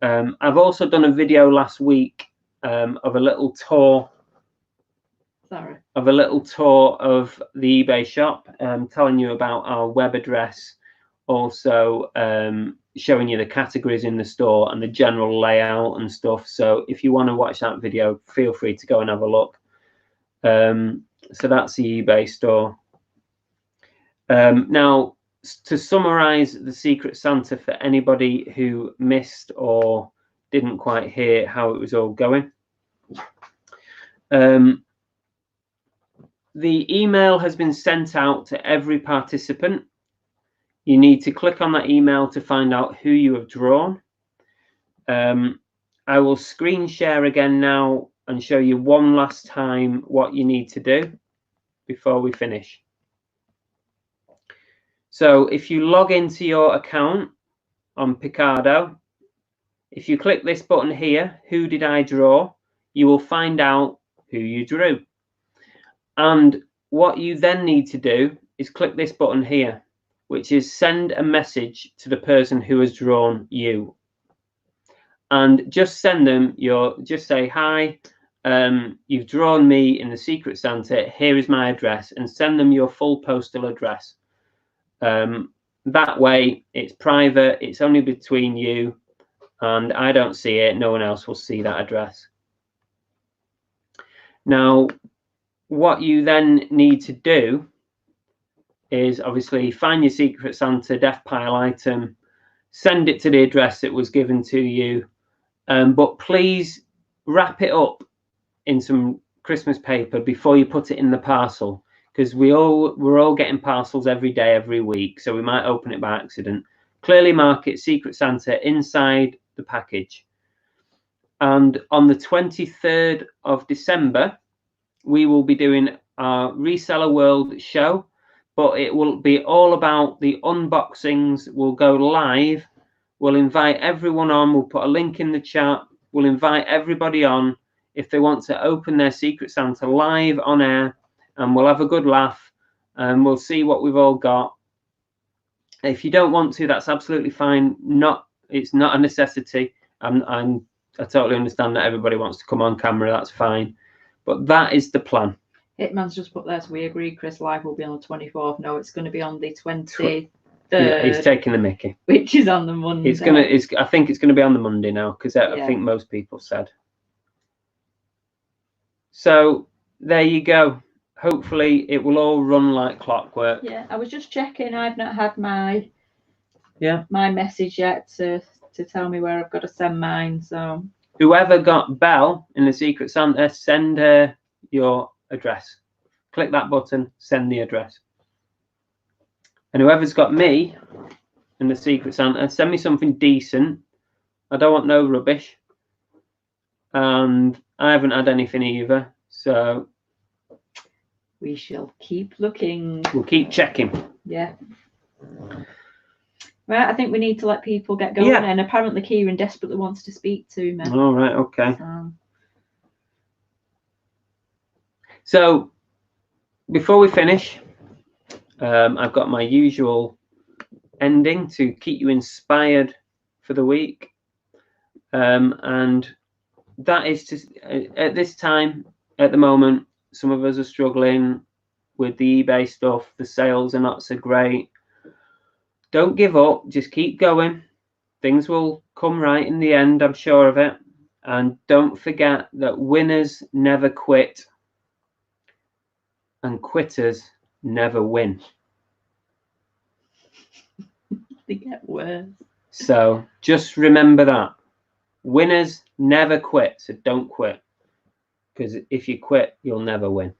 A: I've also done a video last week of a little tour. Of a little tour of the eBay shop, telling you about our web address, also showing you the categories in the store and the general layout and stuff. So if you want to watch that video, feel free to go and have a look. So that's the eBay store. Now, to summarize the Secret Santa for anybody who missed or didn't quite hear how it was all going. The email has been sent out to every participant. You need to click on that email to find out who you have drawn. I will screen share again now and show you one last time what you need to do before we finish. So if you log into your account on Picado, if you click this button here, who did I draw, you will find out who you drew. And what you then need to do is click this button here, which is send a message to the person who has drawn you. And just send them just say, hi, you've drawn me in the Secret Santa, here is my address, and send them your full postal address. That way it's private, it's only between you, and I don't see it, no one else will see that address. Now, what you then need to do is obviously find your Secret Santa Deathpile item, send it to the address that was given to you, but please wrap it up in some Christmas paper before you put it in the parcel, because we're all getting parcels every day, every week, so we might open it by accident. Clearly mark it Secret Santa inside the package. And on the 23rd of December, we will be doing our Reseller World show, but it will be all about the unboxings. We'll go live. We'll invite everyone on. We'll put a link in the chat. We'll invite everybody on if they want to open their Secret Santa live on air, and we'll have a good laugh and we'll see what we've all got. If you don't want to, that's absolutely fine. It's not a necessity. I totally understand that everybody wants to come on camera. That's fine. But that is the plan.
B: Hitman's just put there, so we agree, Chris, live will be on the 24th. No, it's going to be on the 23rd.
A: Yeah, he's taking the mickey.
B: Which is on the Monday.
A: I think it's going to be on the Monday now, because I think most people said. So there you go. Hopefully it will all run like clockwork.
B: Yeah, I was just checking. I've not had my message yet to tell me where I've got to send mine. So
A: whoever got Belle in the Secret Santa, send her your address. Click that button, send the address. And whoever's got me in the Secret Santa, send me something decent. I don't want no rubbish. And I haven't had anything either. So
B: we shall keep looking.
A: We'll keep checking.
B: Yeah. Right, I think we need to let people get going. Yeah. And apparently Kieran desperately wants to speak to me.
A: All right, okay. So before we finish, I've got my usual ending to keep you inspired for the week. And that is to, at this time, at the moment, some of us are struggling with the eBay stuff. The sales are not so great. don't give up. Just keep going. Things will come right in the end, I'm sure of it. And don't forget that winners never quit and quitters never win.
B: They get worse.
A: So just remember that. Winners never quit, so don't quit. Because if you quit, you'll never win.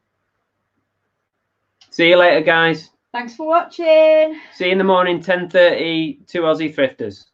A: See you later, guys.
B: Thanks for watching.
A: See you in the morning, 10:30, 2 Aussie Thrifters.